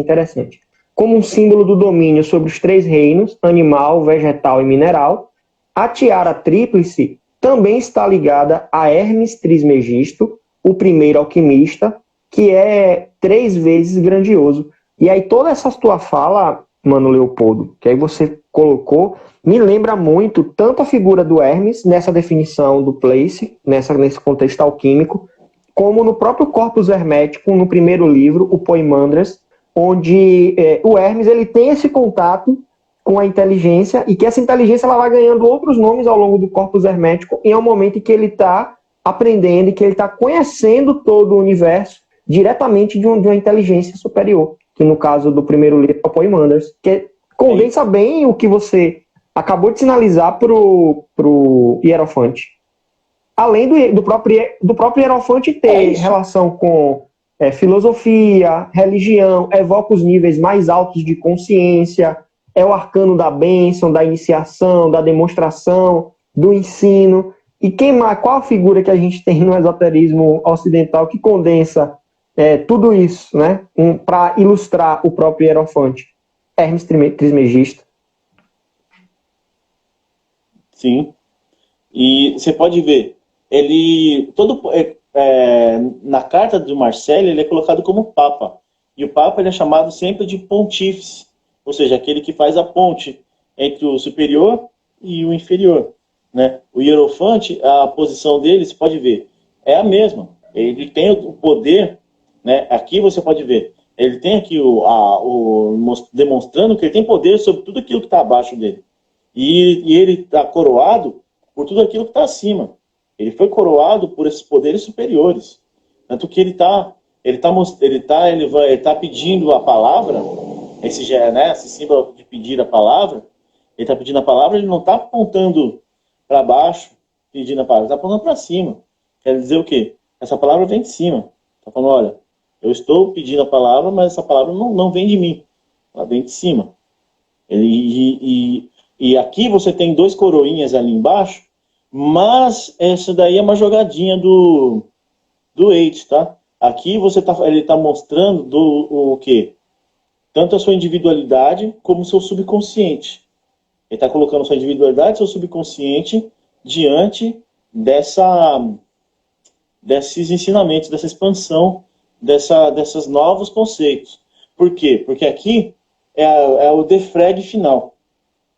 interessante, como um símbolo do domínio sobre os 3 reinos, animal, vegetal e mineral. A tiara tríplice também está ligada a Hermes Trismegisto, o primeiro alquimista, que é 3 vezes grandioso. E aí toda essa tua fala, Mano Leopoldo, que aí você colocou, me lembra muito tanto a figura do Hermes, nessa definição do Place, nesse contexto alquímico, como no próprio Corpus Hermético, no primeiro livro, o Poimandres, onde o Hermes ele tem esse contato com a inteligência, e que essa inteligência ela vai ganhando outros nomes ao longo do Corpus Hermético, e é um momento em que ele está aprendendo, e que ele está conhecendo todo o universo diretamente de uma inteligência superior, que no caso do primeiro livro é o Poimandres, que condensa bem o que você acabou de sinalizar para o Hierofante. Além do próprio Hierofante ter relação com filosofia, religião, evoca os níveis mais altos de consciência, é o arcano da bênção, da iniciação, da demonstração, do ensino. E qual a figura que a gente tem no esoterismo ocidental que condensa tudo isso, né, para ilustrar o próprio Hierofante? Hermes Trismegisto. Sim. E você pode ver, ele na carta do Marcelo ele é colocado como Papa. E o Papa ele é chamado sempre de Pontífice, ou seja, aquele que faz a ponte entre o superior e o inferior. Né? O Hierofante, a posição dele, você pode ver, é a mesma. Ele tem o poder, né? Aqui você pode ver, ele tem aqui demonstrando que ele tem poder sobre tudo aquilo que está abaixo dele. E ele está coroado por tudo aquilo que está acima. Ele foi coroado por esses poderes superiores. Tanto que ele está pedindo a palavra, esse símbolo de pedir a palavra, ele está pedindo a palavra, ele não está apontando para baixo, pedindo a palavra, ele está apontando para cima. Quer dizer o quê? Essa palavra vem de cima. Está falando, olha, eu estou pedindo a palavra, mas essa palavra não vem de mim. Ela vem de cima. E aqui você tem 2 coroinhas ali embaixo, mas essa daí é uma jogadinha do Eight, tá? Aqui ele está mostrando o quê? Tanto a sua individualidade como o seu subconsciente. Ele está colocando sua individualidade e seu subconsciente diante desses ensinamentos, dessa expansão, desses novos conceitos. Por quê? Porque aqui é o defrag final.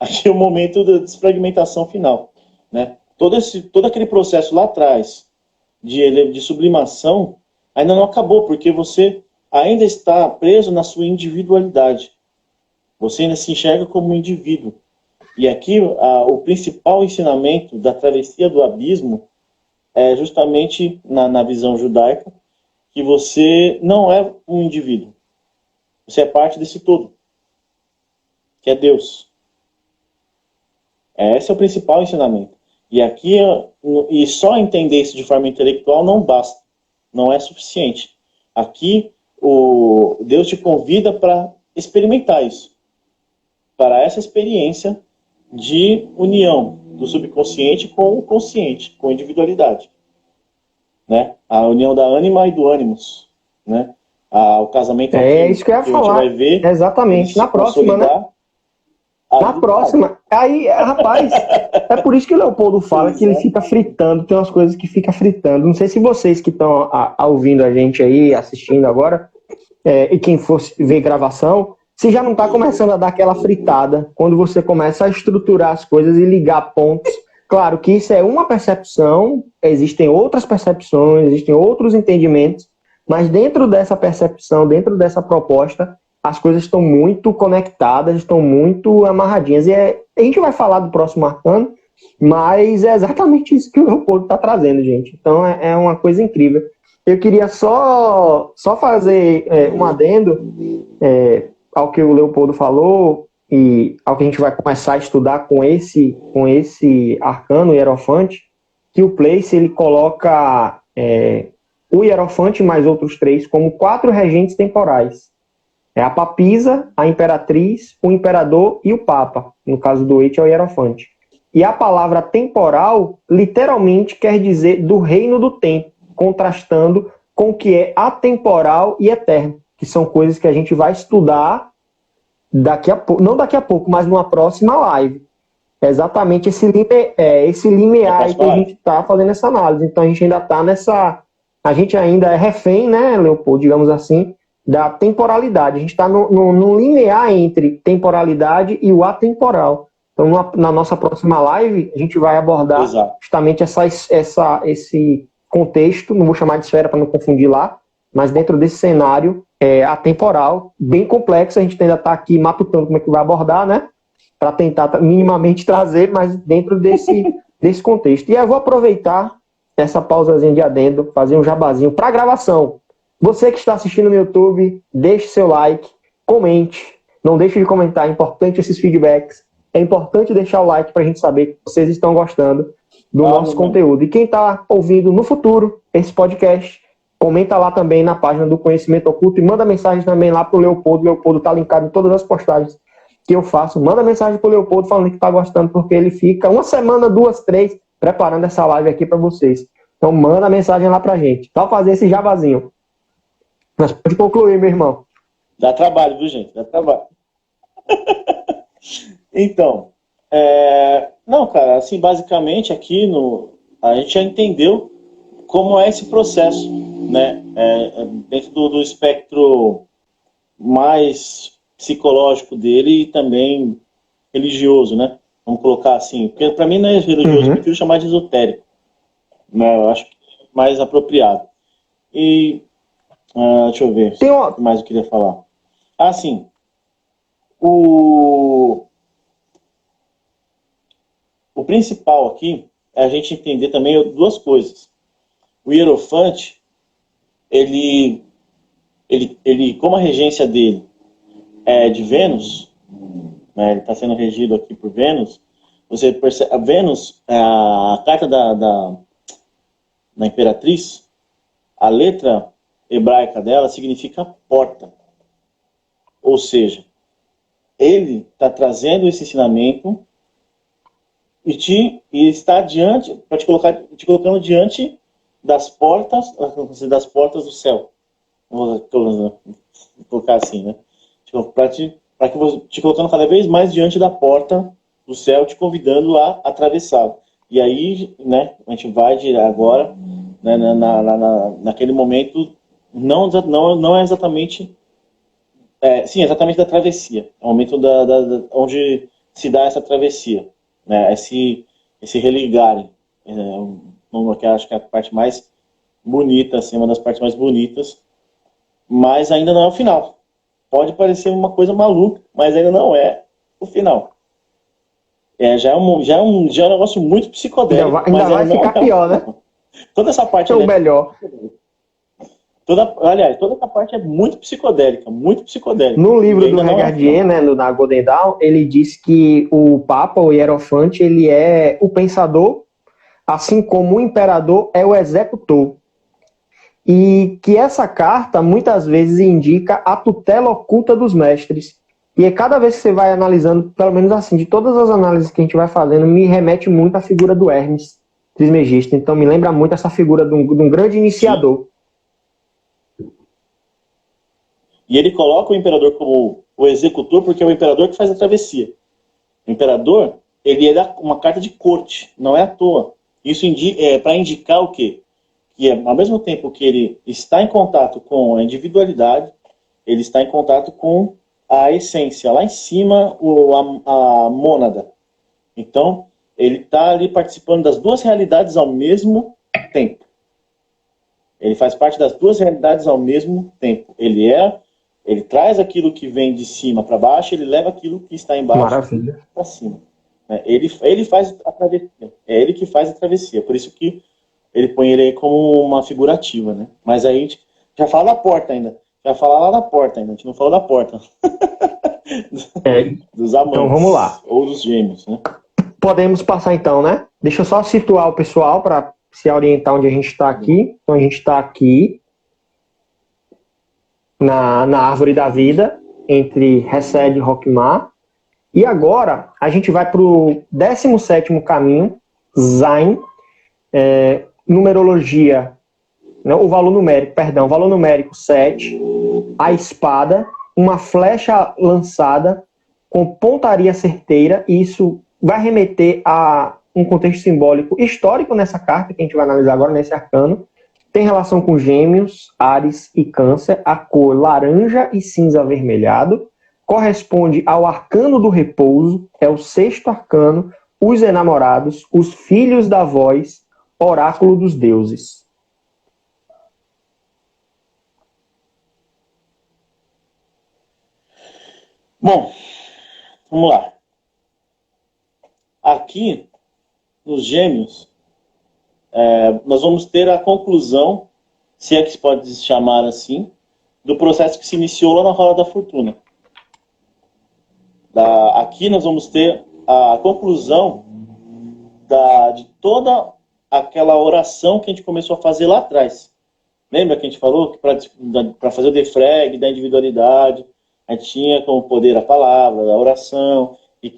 Aqui é o momento da desfragmentação final. Né? Todo aquele processo lá atrás de sublimação ainda não acabou, porque você ainda está preso na sua individualidade. Você ainda se enxerga como um indivíduo. E aqui o principal ensinamento da travessia do abismo é justamente, na visão judaica, que você não é um indivíduo. Você é parte desse todo, que é Deus. Esse é o principal ensinamento. E aqui, e só entender isso de forma intelectual não basta, não é suficiente. Aqui, Deus te convida para experimentar isso, para essa experiência de união do subconsciente com o consciente, com a individualidade. Né? A união da ânima e do ânimos. Né? O casamento isso que eu ia falar. Vai ver, exatamente, na próxima, né? Na próxima. Aí, rapaz, é por isso que o Leopoldo fala que ele fica fritando, tem umas coisas que fica fritando. Não sei se vocês que estão ouvindo a gente aí, assistindo agora, e quem for ver gravação, se já não está começando a dar aquela fritada, quando você começa a estruturar as coisas e ligar pontos. Claro que isso é uma percepção, existem outras percepções, existem outros entendimentos, mas dentro dessa percepção, dentro dessa proposta, as coisas estão muito conectadas, estão muito amarradinhas. E a gente vai falar do próximo arcano, mas é exatamente isso que o Leopoldo está trazendo, gente. Então é uma coisa incrível. Eu queria só fazer um adendo ao que o Leopoldo falou e ao que a gente vai começar a estudar com esse arcano, o Hierofante, que o Place ele coloca o Hierofante mais outros 3 como 4 regentes temporais. É a Papisa, a Imperatriz, o Imperador e o Papa. No caso do Eight é o Hierofante. E a palavra temporal, literalmente, quer dizer do reino do tempo, contrastando com o que é atemporal e eterno, que são coisas que a gente vai estudar daqui a pouco, não daqui a pouco, mas numa próxima live. É exatamente esse limiar aí que a gente está fazendo essa análise. Então a gente ainda está nessa... A gente ainda é refém, né, Leopoldo, digamos assim, da temporalidade. A gente está no limiar entre temporalidade e o atemporal. Então, na nossa próxima live, a gente vai abordar justamente esse contexto, não vou chamar de esfera para não confundir lá, mas dentro desse cenário atemporal, bem complexo, a gente ainda está aqui matutando como é que vai abordar, né? Para tentar minimamente trazer, mas dentro desse contexto. E eu vou aproveitar essa pausazinha de adendo, fazer um jabazinho para gravação. Você que está assistindo no YouTube, deixe seu like, comente, não deixe de comentar, é importante esses feedbacks. É importante deixar o like para a gente saber que vocês estão gostando do nosso conteúdo. E quem está ouvindo no futuro esse podcast, comenta lá também na página do Conhecimento Oculto e manda mensagem também lá para o Leopoldo. O Leopoldo está linkado em todas as postagens que eu faço. Manda mensagem para o Leopoldo falando que está gostando, porque ele fica uma semana, 2, 3, preparando essa live aqui para vocês. Então manda mensagem lá para a gente. Só fazer esse jabazinho. Mas pode concluir, meu irmão. Dá trabalho, viu, gente? Dá trabalho. Então, não, cara, assim, basicamente aqui a gente já entendeu como é esse processo, né? Dentro do espectro mais psicológico dele e também religioso, né? Vamos colocar assim, porque para mim não é religioso, eu prefiro chamar de esotérico, né? Eu acho mais apropriado. E deixa eu ver o que mais eu queria falar. Ah, sim. O principal aqui é a gente entender também 2 coisas. O Hierofante, ele como a regência dele é de Vênus, né, ele está sendo regido aqui por Vênus, você percebe, a Vênus, a carta da Imperatriz, a letra hebraica dela significa porta. Ou seja, ele está trazendo esse ensinamento e está diante, para te colocando diante das portas do céu. Vou colocar assim, né? Te colocando cada vez mais diante da porta do céu, te convidando a atravessá-lo. E aí, né, a gente vai agora, né, naquele momento, não é exatamente... sim, exatamente da travessia. É o momento onde se dá essa travessia, né? Esse religarem. Que eu acho que é a parte mais bonita, assim, uma das partes mais bonitas, mas ainda não é o final. Pode parecer uma coisa maluca, mas ainda não é o final. Já é um negócio muito psicodélico. Ainda vai ficar pior, né? Toda essa parte... É o melhor. Toda essa parte é muito psicodélica, muito psicodélica. No livro do Regardier, né, na Golden Dawn, ele diz que o Papa, o Hierofante, ele é o pensador, assim como o imperador é o executor. E que essa carta, muitas vezes, indica a tutela oculta dos mestres. E cada vez que você vai analisando, pelo menos assim, de todas as análises que a gente vai fazendo, me remete muito à figura do Hermes Trismegisto. Então me lembra muito essa figura de um grande iniciador. Sim. E ele coloca o imperador como o executor, porque é o imperador que faz a travessia. O imperador, ele é uma carta de corte, não é à toa. Isso é para indicar o quê? Que ao mesmo tempo que ele está em contato com a individualidade, ele está em contato com a essência, lá em cima, a mônada. Então, ele está ali participando das 2 realidades ao mesmo tempo. Ele faz parte das 2 realidades ao mesmo tempo. Ele é Ele traz aquilo que vem de cima para baixo, ele leva aquilo que está embaixo para cima. Ele faz a travessia. É ele que faz a travessia. Por isso que ele põe ele aí como uma figurativa, né? Mas aí a gente já fala da porta ainda. Já fala lá da porta ainda. A gente não falou da porta. Dos amantes. Então vamos lá. Ou dos gêmeos, né? Podemos passar então, né? Deixa eu só situar o pessoal para se orientar onde a gente está aqui. Então a gente está aqui na árvore da vida, entre Hesed e Roquemar. E agora a gente vai para o 17º caminho, Zain, numerologia, não, o valor numérico 7, a espada, uma flecha lançada com pontaria certeira, e isso vai remeter a um contexto simbólico histórico nessa carta, que a gente vai analisar agora nesse arcano. Tem relação com Gêmeos, Áries e Câncer, a cor laranja e cinza avermelhado, corresponde ao arcano do repouso, é o 6º arcano, os enamorados, os filhos da voz, oráculo dos deuses. Bom, vamos lá. Aqui, nos Gêmeos, nós vamos ter a conclusão, se é que se pode se chamar assim, do processo que se iniciou lá na Roda da Fortuna. Aqui nós vamos ter a conclusão de toda aquela oração que a gente começou a fazer lá atrás. Lembra que a gente falou que para fazer o defrag da individualidade, a gente tinha como poder a palavra, a oração, e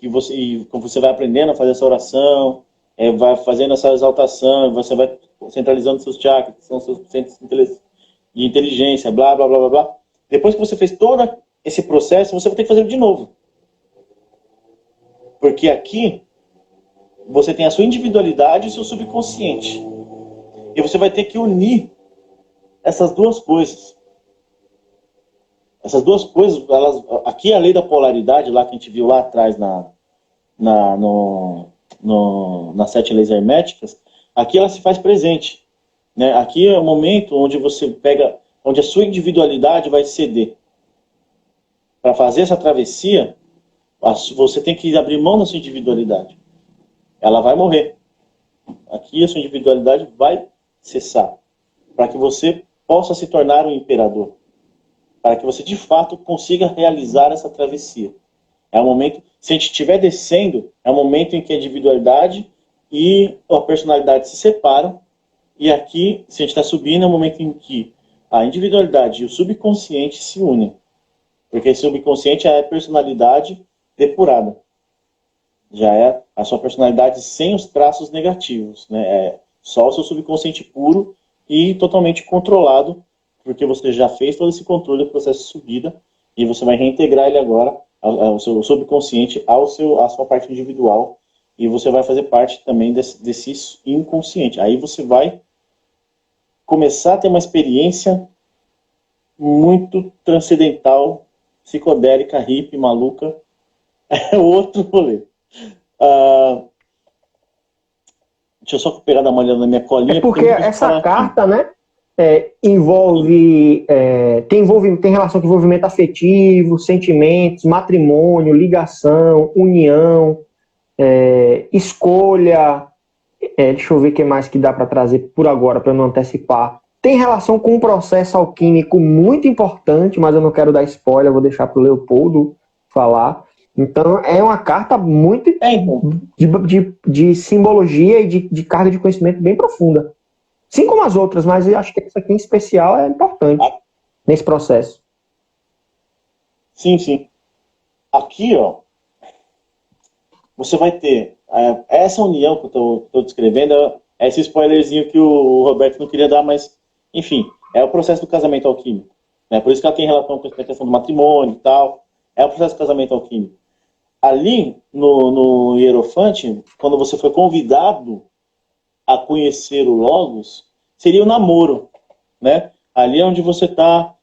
como você vai aprendendo a fazer essa oração, vai fazendo essa exaltação, você vai centralizando seus chakras, que são seus centros de inteligência, blá, blá, blá, blá, blá. Depois que você fez todo esse processo, você vai ter que fazer de novo. Porque aqui, você tem a sua individualidade e o seu subconsciente. E você vai ter que unir essas duas coisas. Essas duas coisas, aqui a lei da polaridade, lá que a gente viu lá atrás nas 7 leis herméticas, aqui ela se faz presente. Né? Aqui é o momento onde onde a sua individualidade vai ceder. Para fazer essa travessia, você tem que abrir mão da sua individualidade. Ela vai morrer. Aqui a sua individualidade vai cessar. Para que você possa se tornar um imperador. Para que você, de fato, consiga realizar essa travessia. É o momento, se a gente estiver descendo, é o momento em que a individualidade e a personalidade se separam. E aqui, se a gente está subindo, é o momento em que a individualidade e o subconsciente se unem. Porque esse subconsciente é a personalidade depurada. Já é a sua personalidade sem os traços negativos. Né? É só o seu subconsciente puro e totalmente controlado, porque você já fez todo esse controle do processo de subida e você vai reintegrar ele agora, o seu subconsciente, à sua parte individual, e você vai fazer parte também desse inconsciente. Aí você vai começar a ter uma experiência muito transcendental, psicodélica, hippie, maluca. É outro rolê. Deixa eu só pegar dar uma olhada na minha colinha. É porque essa carta, né, tem relação com envolvimento afetivo, sentimentos, matrimônio, ligação, união, escolha. Deixa eu ver o que mais que dá para trazer por agora, para não antecipar. Tem relação com um processo alquímico muito importante, mas eu não quero dar spoiler, vou deixar para o Leopoldo falar. Então, é uma carta muito de simbologia e de carga de conhecimento bem profunda. Sim como as outras, mas eu acho que essa aqui em especial é importante nesse processo. Sim, sim. Aqui, ó, você vai ter essa união que eu estou descrevendo, é esse spoilerzinho que o Roberto não queria dar, mas, enfim, é o processo do casamento alquímico. Né? Por isso que ela tem relação com a questão do matrimônio e tal. É o processo do casamento alquímico. Ali, no Hierofante, quando você foi convidado a conhecer o Logos, seria o namoro, né? Ali é onde você está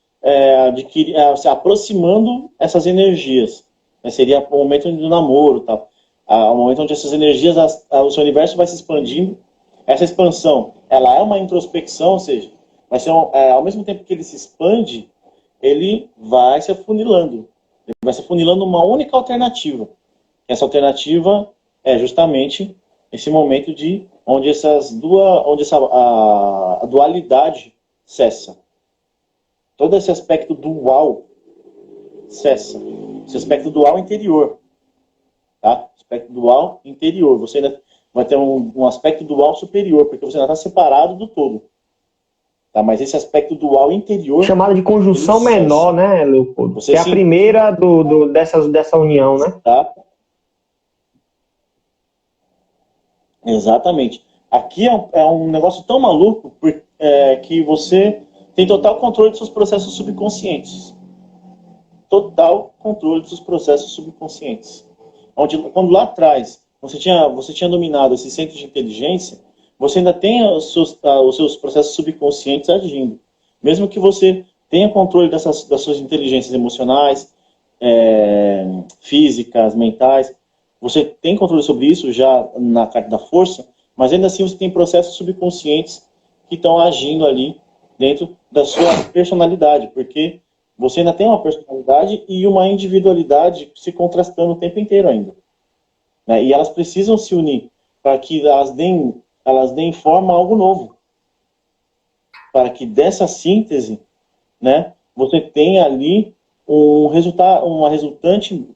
se aproximando essas energias. Né? Seria o momento do namoro, tal. O momento onde essas energias, o seu universo vai se expandindo. Essa expansão, ela é uma introspecção, ou seja, vai ser ao mesmo tempo que ele se expande, ele vai se afunilando. Ele vai se afunilando uma única alternativa. Essa alternativa é justamente esse momento onde a dualidade cessa. Todo esse aspecto dual cessa. Esse aspecto dual interior. Tá? Aspecto dual interior. Você ainda vai ter um aspecto dual superior, porque você ainda está separado do todo. Tá? Mas esse aspecto dual interior... Chamada de conjunção menor, né, Leopoldo? Que é a primeira dessa união, né? Tá? Exatamente. Aqui é um negócio tão maluco que você tem total controle dos seus processos subconscientes. Total controle dos seus processos subconscientes. Quando lá atrás você tinha dominado esse centro de inteligência, você ainda tem os seus processos subconscientes agindo. Mesmo que você tenha controle das suas inteligências emocionais, físicas, mentais, você tem controle sobre isso já na carta da força, mas ainda assim você tem processos subconscientes que estão agindo ali dentro da sua personalidade, porque você ainda tem uma personalidade e uma individualidade se contrastando o tempo inteiro ainda. Né? E elas precisam se unir para que elas deem forma a algo novo. Para que dessa síntese, né, você tenha ali uma resultante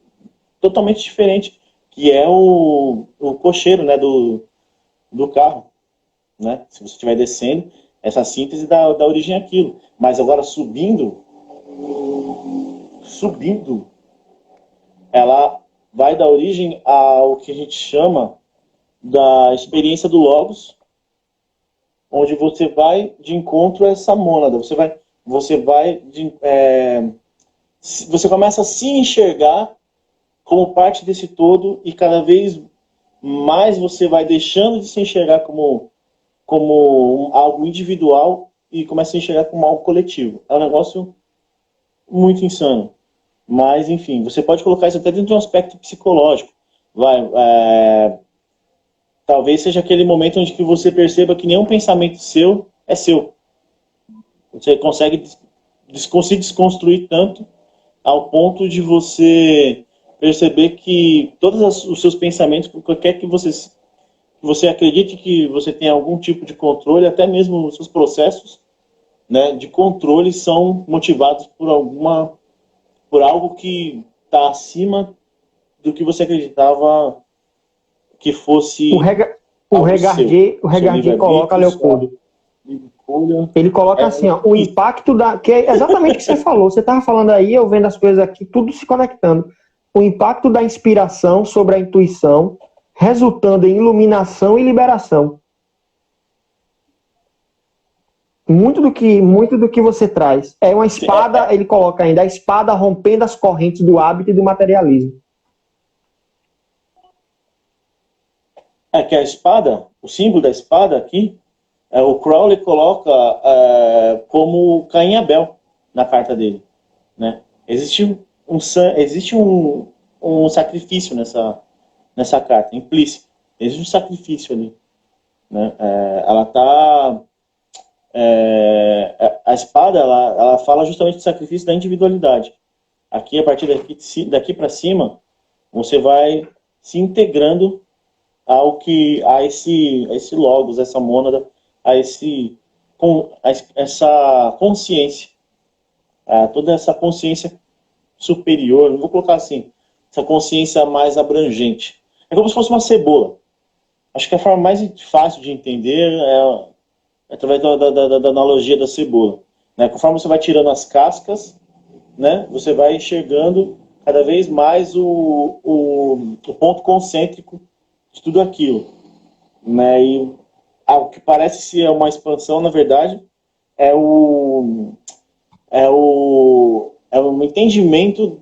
totalmente diferente, que é o cocheiro, né, do carro. Né? Se você estiver descendo, essa síntese dá origem àquilo. Mas agora subindo, ela vai dar origem ao que a gente chama da experiência do Logos, onde você vai de encontro a essa mônada. Você começa a se enxergar como parte desse todo, e cada vez mais você vai deixando de se enxergar como algo individual e começa a se enxergar como algo coletivo. É um negócio muito insano. Mas, enfim, você pode colocar isso até dentro de um aspecto psicológico. Talvez seja aquele momento onde que você perceba que nenhum pensamento seu é seu. Você consegue se desconstruir tanto ao ponto de você perceber que todos os seus pensamentos, qualquer que você acredite que você tem algum tipo de controle, até mesmo os seus processos, né, de controle são motivados por algo que está acima do que você acreditava que fosse... O Regardier coloca, Leopoldo, ele coloca assim, ó, o impacto que é exatamente o que você falou. Você estava falando aí, eu vendo as coisas aqui, tudo se conectando. O impacto da inspiração sobre a intuição, resultando em iluminação e liberação. Muito do que você traz. É uma espada, ele coloca ainda, a espada rompendo as correntes do hábito e do materialismo. Que a espada, o símbolo da espada aqui, o Crowley coloca como Caim e Abel na carta dele. Né? Existe um sacrifício nessa carta, implícito. Existe um sacrifício ali. Né? A espada, ela fala justamente do sacrifício da individualidade. Aqui, a partir daqui para cima, você vai se integrando a esse logos, essa mônada, essa consciência, toda essa consciência superior, não vou colocar assim, essa consciência mais abrangente. É como se fosse uma cebola. Acho que a forma mais fácil de entender é através da analogia da cebola. Né? Conforme você vai tirando as cascas, né, você vai enxergando cada vez mais o ponto concêntrico de tudo aquilo. Né? E o que parece ser uma expansão, na verdade, é um entendimento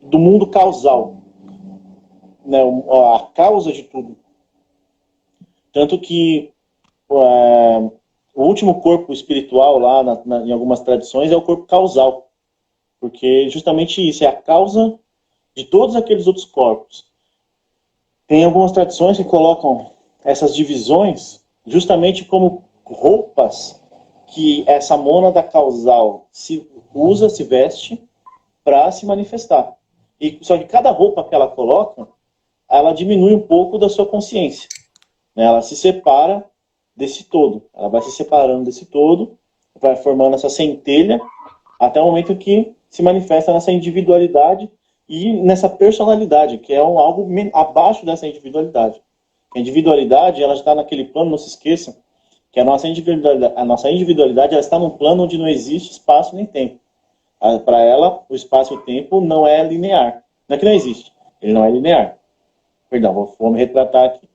do mundo causal. Né? A causa de tudo. Tanto que o último corpo espiritual lá em algumas tradições é o corpo causal, porque justamente isso é a causa de todos aqueles outros corpos. Tem algumas tradições que colocam essas divisões justamente como roupas que essa mônada causal se veste para se manifestar. Só que cada roupa que ela coloca, ela diminui um pouco da sua consciência. Né? Ela se separa desse todo. Ela vai se separando desse todo, vai formando essa centelha, até o momento que se manifesta nessa individualidade e nessa personalidade, que é algo abaixo dessa individualidade. A individualidade, ela está naquele plano, não se esqueçam, que a nossa individualidade ela está num plano onde não existe espaço nem tempo. Para ela, o espaço e o tempo não é linear. Não é que não existe, ele não é linear. Perdão, vou me retratar aqui.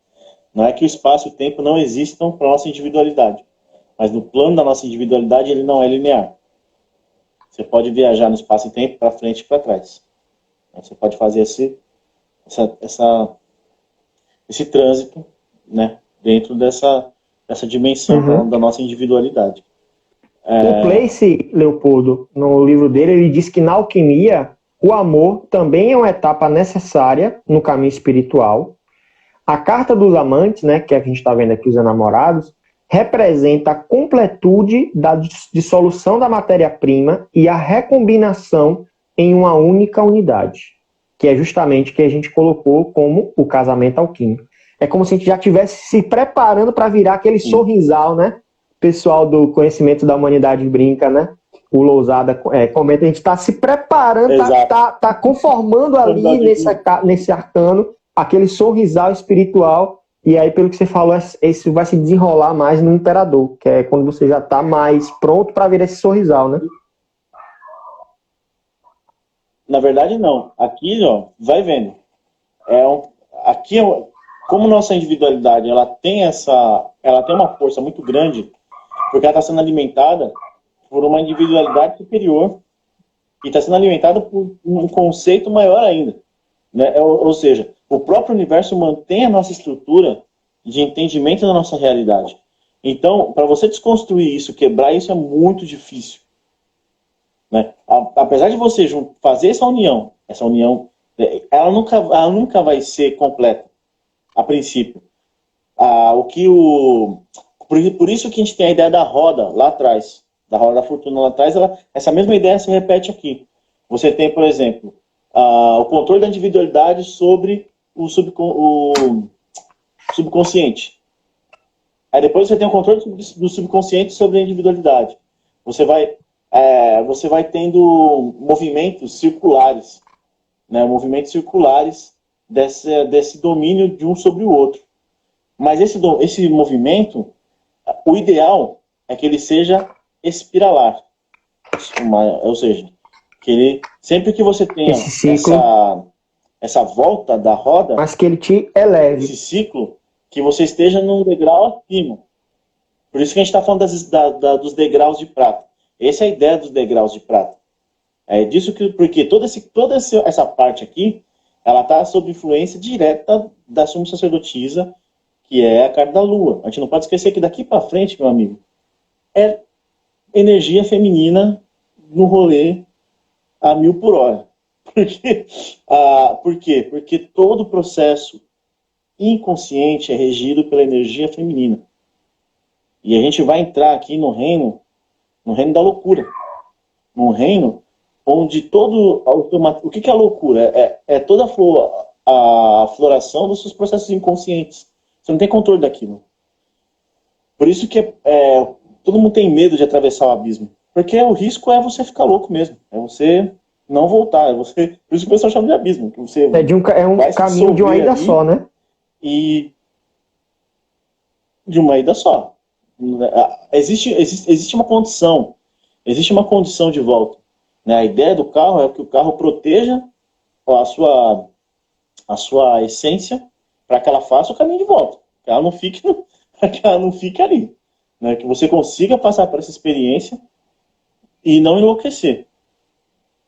Não é que o espaço e o tempo não existam para a nossa individualidade, mas no plano da nossa individualidade ele não é linear. Você pode viajar no espaço e tempo para frente e para trás. Você pode fazer esse trânsito, né, dentro dessa dimensão da nossa individualidade. O Place, Leopoldo, no livro dele, ele diz que na alquimia o amor também é uma etapa necessária no caminho espiritual. A carta dos amantes, né, que a gente está vendo aqui, os enamorados, representa a completude da dissolução da matéria-prima e a recombinação em uma única unidade, que é justamente o que a gente colocou como o casamento alquímico. É como se a gente já estivesse se preparando para virar aquele sorrisal, né? O pessoal do conhecimento da humanidade brinca, né? O Lousada comenta, a gente está se preparando, está conformando ali nesse arcano aquele sorrisal espiritual, e aí, pelo que você falou, isso vai se desenrolar mais no imperador, que é quando você já está mais pronto para virar esse sorrisal, né? Na verdade, não. Aqui, ó, vai vendo. Como nossa individualidade ela tem uma força muito grande, porque ela está sendo alimentada por uma individualidade superior e está sendo alimentada por um conceito maior ainda. Né? Ou seja, o próprio universo mantém a nossa estrutura de entendimento da nossa realidade. Então, para você desconstruir isso, quebrar isso, é muito difícil. Né? Apesar de você fazer essa união, ela nunca vai ser completa, a princípio. Por isso que a gente tem a ideia da roda lá atrás, da roda da fortuna lá atrás, essa mesma ideia se repete aqui. Você tem, por exemplo, o controle da individualidade sobre o subconsciente. Aí depois você tem o controle do subconsciente sobre a individualidade. Você vai tendo movimentos circulares, né? Movimentos circulares desse domínio de um sobre o outro. Mas esse movimento, o ideal é que ele seja espiralar. Ou seja, que ele, sempre que você tenha essa volta da roda, mas que ele te eleve. Esse ciclo, que você esteja num degrau acima. Por isso que a gente está falando dos degraus de prata. Essa é a ideia dos degraus de prata. É disso porque toda essa parte aqui, ela está sob influência direta da suma sacerdotisa, que é a carta da lua. A gente não pode esquecer que daqui para frente, meu amigo, é energia feminina no rolê a 1000 por hora. Por quê? Porque todo o processo inconsciente é regido pela energia feminina. E a gente vai entrar aqui no reino da loucura. Num reino onde todo... O que é a loucura? É toda a floração dos seus processos inconscientes. Você não tem controle daquilo. Por isso que todo mundo tem medo de atravessar o abismo. Porque o risco é você ficar louco mesmo. É você não voltar. Por isso que o pessoal chama de abismo. Que você é um caminho de uma ida só, né? E de uma ida só. Existe uma condição. Existe uma condição de volta. Né? A ideia do carro é que o carro proteja a sua essência para que ela faça o caminho de volta. Que ela não fique ali. Né? Que você consiga passar por essa experiência e não enlouquecer.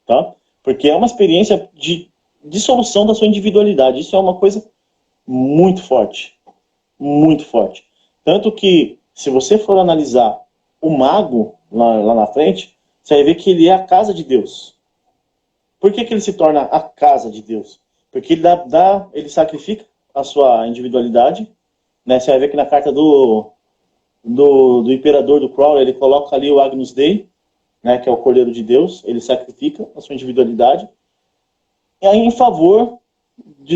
Tá? Porque é uma experiência de dissolução da sua individualidade. Isso é uma coisa muito forte. Muito forte. Tanto que, se você for analisar o mago lá na frente, você vai ver que ele é a casa de Deus. Por que ele se torna a casa de Deus? Porque ele sacrifica a sua individualidade. Né? Você vai ver que na carta do do imperador do Crowley, ele coloca ali o Agnus Dei, né, que é o Cordeiro de Deus, ele sacrifica a sua individualidade em favor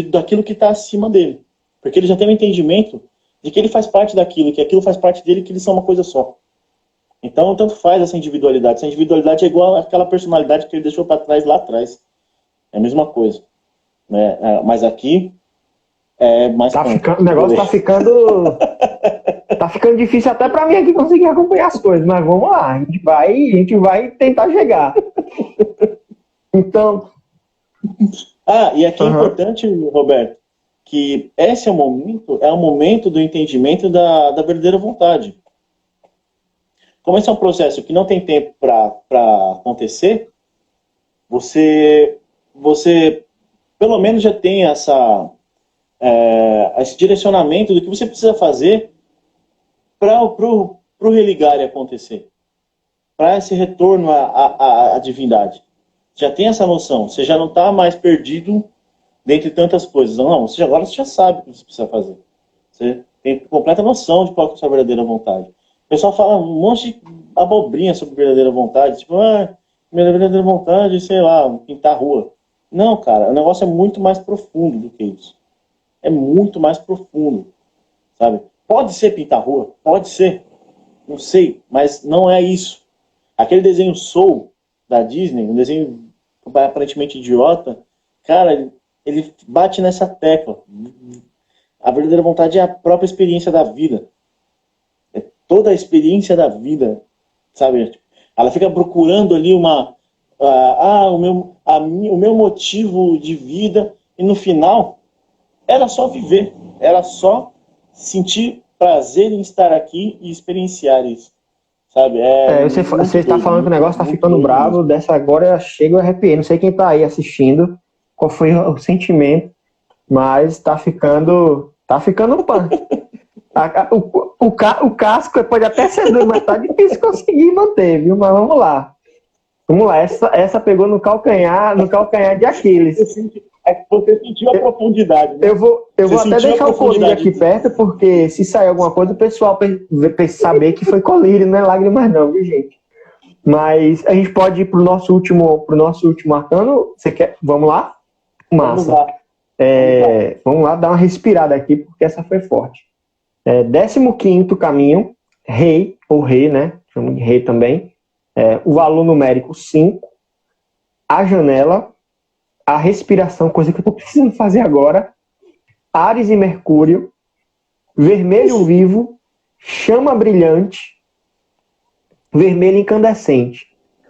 daquilo que está acima dele. Porque ele já tem um entendimento de que ele faz parte daquilo, que aquilo faz parte dele, que eles são uma coisa só. Então, tanto faz essa individualidade. Essa individualidade é igual àquela personalidade que ele deixou para trás lá atrás. É a mesma coisa. Né? Mas aqui é mais... O negócio tá ficando... tá ficando difícil até para mim aqui conseguir acompanhar as coisas, mas vamos lá. A gente vai tentar chegar. Então... e aqui é importante, Roberto, que esse é o momento do entendimento da verdadeira vontade. Como esse é um processo que não tem tempo para acontecer, você pelo menos já tem esse direcionamento do que você precisa fazer para o religar acontecer, para esse retorno à divindade. Já tem essa noção, você já não está mais perdido dentre tantas coisas. Não, agora você já sabe o que você precisa fazer. Você tem completa noção de qual é a sua verdadeira vontade. O pessoal fala um monte de abobrinha sobre verdadeira vontade, tipo, minha verdadeira vontade, sei lá, pintar a rua. Não, cara, o negócio é muito mais profundo do que isso. É muito mais profundo, sabe? Pode ser pintar a rua, pode ser, não sei, mas não é isso. Aquele desenho Soul da Disney, um desenho aparentemente idiota, cara, ele bate nessa tecla. A verdadeira vontade é a própria experiência da vida. É toda a experiência da vida, sabe? Ela fica procurando ali o meu motivo de vida, e no final era só viver, era só sentir prazer em estar aqui e experienciar isso, sabe? Você está falando que o negócio está ficando bravo, dessa agora eu chego a arrepiar. Não sei quem está aí assistindo, qual foi o sentimento, mas está ficando um pano. O casco pode até ser duro, mas tá difícil conseguir manter, viu? Mas vamos lá. Vamos lá, essa pegou no calcanhar de Aquiles. Você sentiu a profundidade, né? Eu vou até deixar o colírio aqui perto, porque se sair alguma coisa, o pessoal saber que foi colírio, não é lágrimas não, viu, gente? Mas a gente pode ir pro nosso último arcano. Você quer? Vamos lá? Massa. Vamos lá dar uma respirada aqui, porque essa foi forte. 15º caminho, rei, ou rei, né? Chama de rei também. O valor numérico 5, a janela, a respiração, coisa que eu estou precisando fazer agora, Áries e Mercúrio, vermelho vivo, chama brilhante, vermelho incandescente.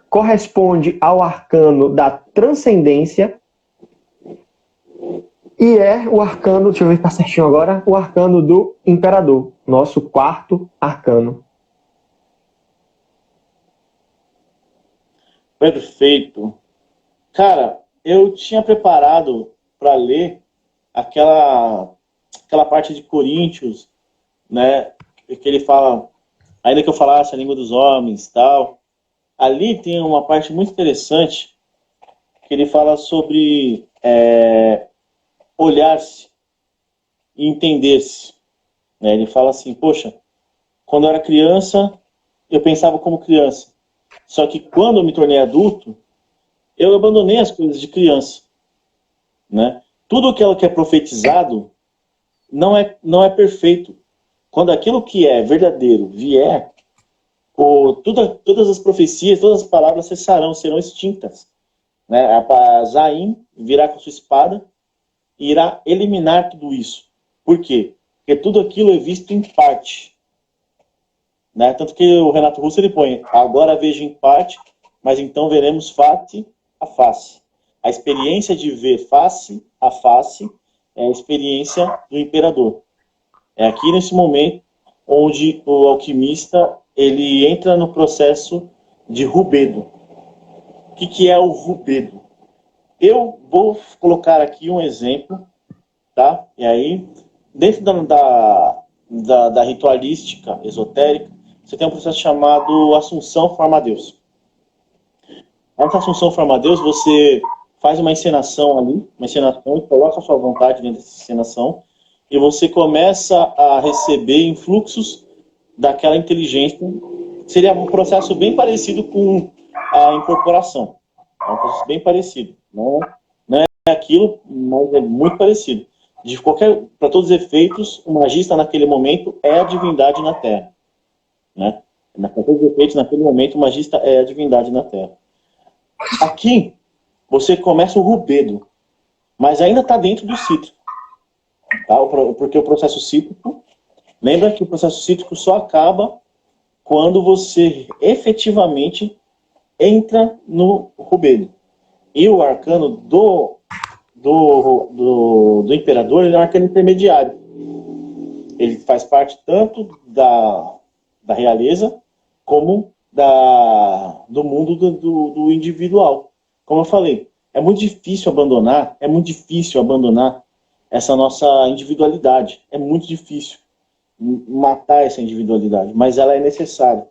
Corresponde ao arcano da transcendência e é o arcano, deixa eu ver se está certinho agora, o arcano do imperador, nosso 4º arcano. Perfeito. Cara, eu tinha preparado para ler aquela parte de Coríntios, né, que ele fala, ainda que eu falasse a língua dos homens, tal. Ali tem uma parte muito interessante que ele fala sobre olhar-se e entender-se. Né? Ele fala assim, poxa, quando eu era criança, eu pensava como criança. Só que quando eu me tornei adulto, eu abandonei as coisas de criança. Né? Tudo aquilo que é profetizado não é perfeito. Quando aquilo que é verdadeiro vier, todas as profecias, todas as palavras cessarão, serão extintas. Né? A Zain virá com sua espada e irá eliminar tudo isso. Por quê? Porque tudo aquilo é visto em parte. Né? Tanto que o Renato Russo ele põe, agora vejo em parte, mas então veremos face a face. A experiência de ver face a face é a experiência do imperador. É aqui nesse momento onde o alquimista ele entra no processo de rubedo. O que é o rubedo? Eu vou colocar aqui um exemplo, tá? E aí, dentro da ritualística esotérica, você tem um processo chamado Assunção Forma-Deus. Essa Assunção Forma-Deus, você faz uma encenação ali, uma encenação, e coloca a sua vontade dentro dessa encenação, e você começa a receber influxos daquela inteligência. Seria um processo bem parecido com a incorporação. É um processo bem parecido. Não é aquilo, mas é muito parecido. Para todos os efeitos, o magista naquele momento é a divindade na Terra. Né? Para todos os efeitos, naquele momento, o magista é a divindade na Terra. Aqui, você começa o rubedo, mas ainda está dentro do cítrico. Tá? Porque o processo cítrico, lembra que o processo cítrico só acaba quando você efetivamente entra no rubedo. E o arcano do imperador, ele é um arcano intermediário. Ele faz parte tanto da realeza como do mundo do individual. Como eu falei, é muito difícil abandonar essa nossa individualidade. É muito difícil matar essa individualidade, mas ela é necessária.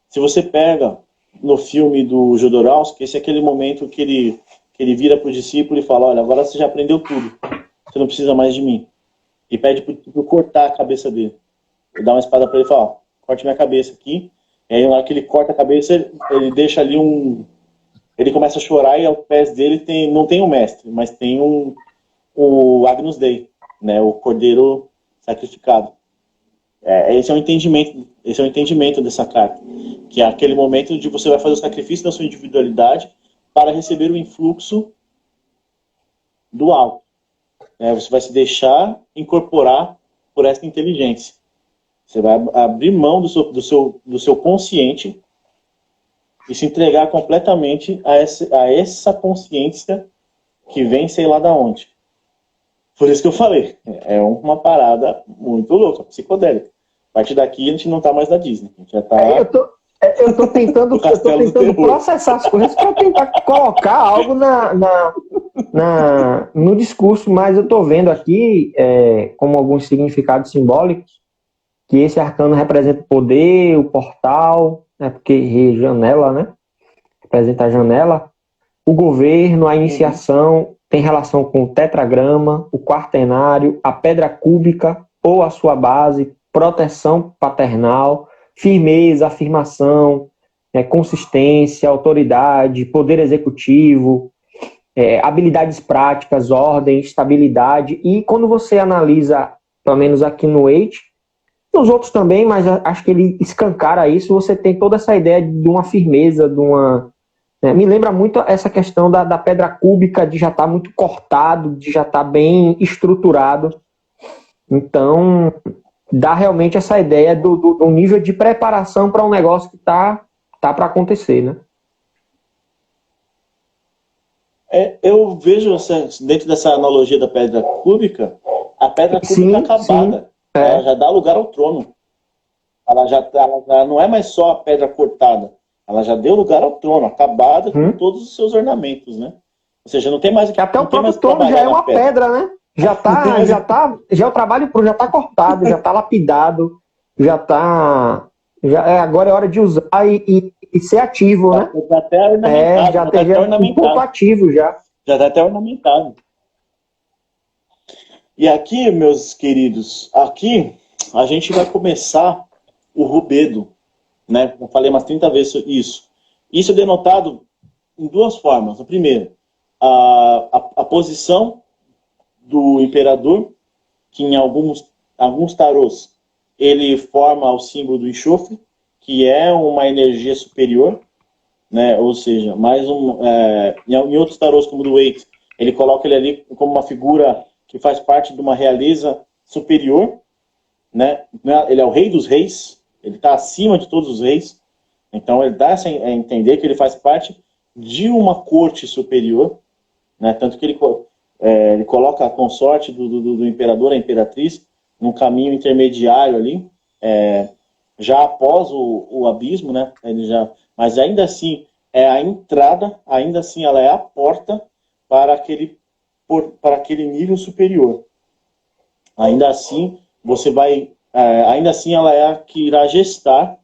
Se você pega no filme do Jodorowsky, esse é aquele momento que ele vira para o discípulo e fala, olha, agora você já aprendeu tudo, você não precisa mais de mim. E pede para o cortar a cabeça dele. Ele dá uma espada para ele e fala, corte minha cabeça aqui. E aí, na hora que ele corta a cabeça, ele deixa ali ele começa a chorar e aos pés dele não tem um mestre, mas tem o Agnus Dei, né, o cordeiro sacrificado. Esse é o entendimento dessa carta, que é aquele momento onde você vai fazer o sacrifício da sua individualidade para receber o influxo do alto. Você vai se deixar incorporar por essa inteligência. Você vai abrir mão do seu consciente e se entregar completamente a essa consciência que vem sei lá da onde. Por isso que eu falei, é uma parada muito louca, psicodélica. A partir daqui a gente não tá mais na Disney. A gente já tá... Eu tô tentando processar as coisas para tentar colocar algo no discurso, mas eu tô vendo aqui, como alguns significados simbólicos, que esse arcano representa o poder, o portal, né, porque janela, né? Representa a janela, o governo, a iniciação, tem relação com o tetragrama, o quaternário, a pedra cúbica ou a sua base, proteção paternal, firmeza, afirmação, consistência, autoridade, poder executivo, habilidades práticas, ordem, estabilidade. E quando você analisa, pelo menos aqui no Eight, nos outros também, mas acho que ele escancara isso, você tem toda essa ideia de uma firmeza, me lembra muito essa questão da pedra cúbica, de já estar muito cortado, de já estar bem estruturado. Então, dá realmente essa ideia do nível de preparação para um negócio que tá para acontecer, né? Eu vejo, dentro dessa analogia da pedra cúbica, a pedra cúbica acabada. Sim. Ela já dá lugar ao trono. Ela já não é mais só a pedra cortada. Ela já deu lugar ao trono, acabada com todos os seus ornamentos, né? Ou seja, não tem mais... Que até o próprio trono já é uma pedra, né? Já o trabalho já tá cortado, já tá lapidado, agora é hora de usar e ser ativo, né? Já até ornamentado. Já tá um pouco ativo já. Já tá até ornamentado. E aqui, meus queridos, aqui a gente vai começar o rubedo, né? Eu falei umas 30 vezes isso. Isso é denotado em duas formas. A primeira, a posição do imperador, que em alguns tarôs ele forma o símbolo do enxofre, que é uma energia superior, né? Ou seja, em outros tarôs, como o do Eight, ele coloca ele ali como uma figura que faz parte de uma realeza superior, né? Ele é o rei dos reis, ele está acima de todos os reis, então ele dá a entender que ele faz parte de uma corte superior, né? Tanto que ele coloca a consorte do imperador, a imperatriz, num caminho intermediário ali, já após o abismo, né? Mas ainda assim é a entrada, ainda assim ela é a porta para aquele nível superior. Ainda assim, ainda assim ela é a que irá gestar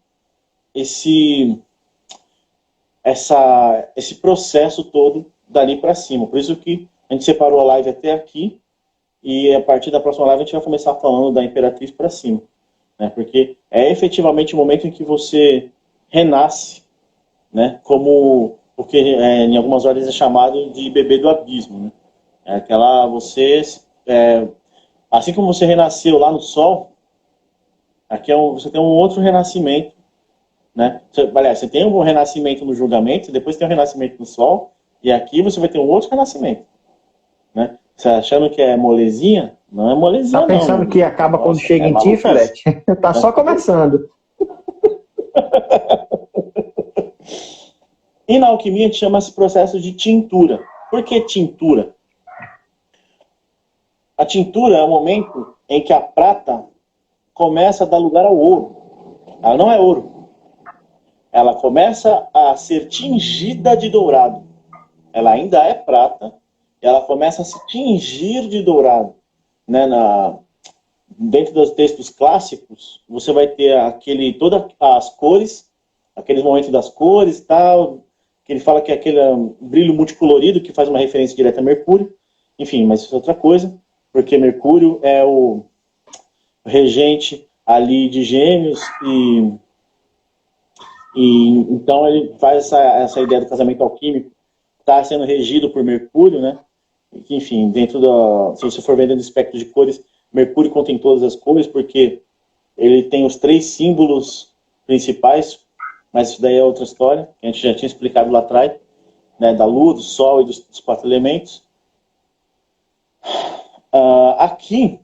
esse processo todo dali para cima. Por isso que a gente separou a live até aqui, e a partir da próxima live a gente vai começar falando da Imperatriz para cima. né? Porque é efetivamente o momento em que você renasce, né? Como o que em algumas ordens é chamado de bebê do abismo, né? É aquela assim como você renasceu lá no sol, aqui você tem um outro renascimento, né? Aliás, você tem um renascimento no julgamento, depois tem um renascimento no sol, e aqui você vai ter um outro renascimento, né? Você achando que é molezinha? Não é Tá molezinha, não, meu pensando que amigo. acaba quando Nossa, chega é em ti, maluquice, Ferete? Tá né? só começando. E na alquimia a gente chama esse processo de tintura. Por que tintura? A tintura é o momento em que a prata começa a dar lugar ao ouro. Ela não é ouro. Ela começa a ser tingida de dourado. Ela ainda é prata, ela começa a se tingir de dourado. Né? Dentro dos textos clássicos, você vai ter todas as cores, aqueles momentos das cores e tal, que ele fala que é aquele brilho multicolorido, que faz uma referência direta a Mercúrio. Enfim, mas isso é outra coisa, porque Mercúrio é o regente ali de Gêmeos e então ele faz essa ideia do casamento alquímico, está sendo regido por Mercúrio, né? Que, enfim, se você for vendo no espectro de cores, Mercúrio contém todas as cores, porque ele tem os 3 símbolos principais, mas isso daí é outra história, que a gente já tinha explicado lá atrás, né? Da Lua, do Sol e dos 4 elementos. Aqui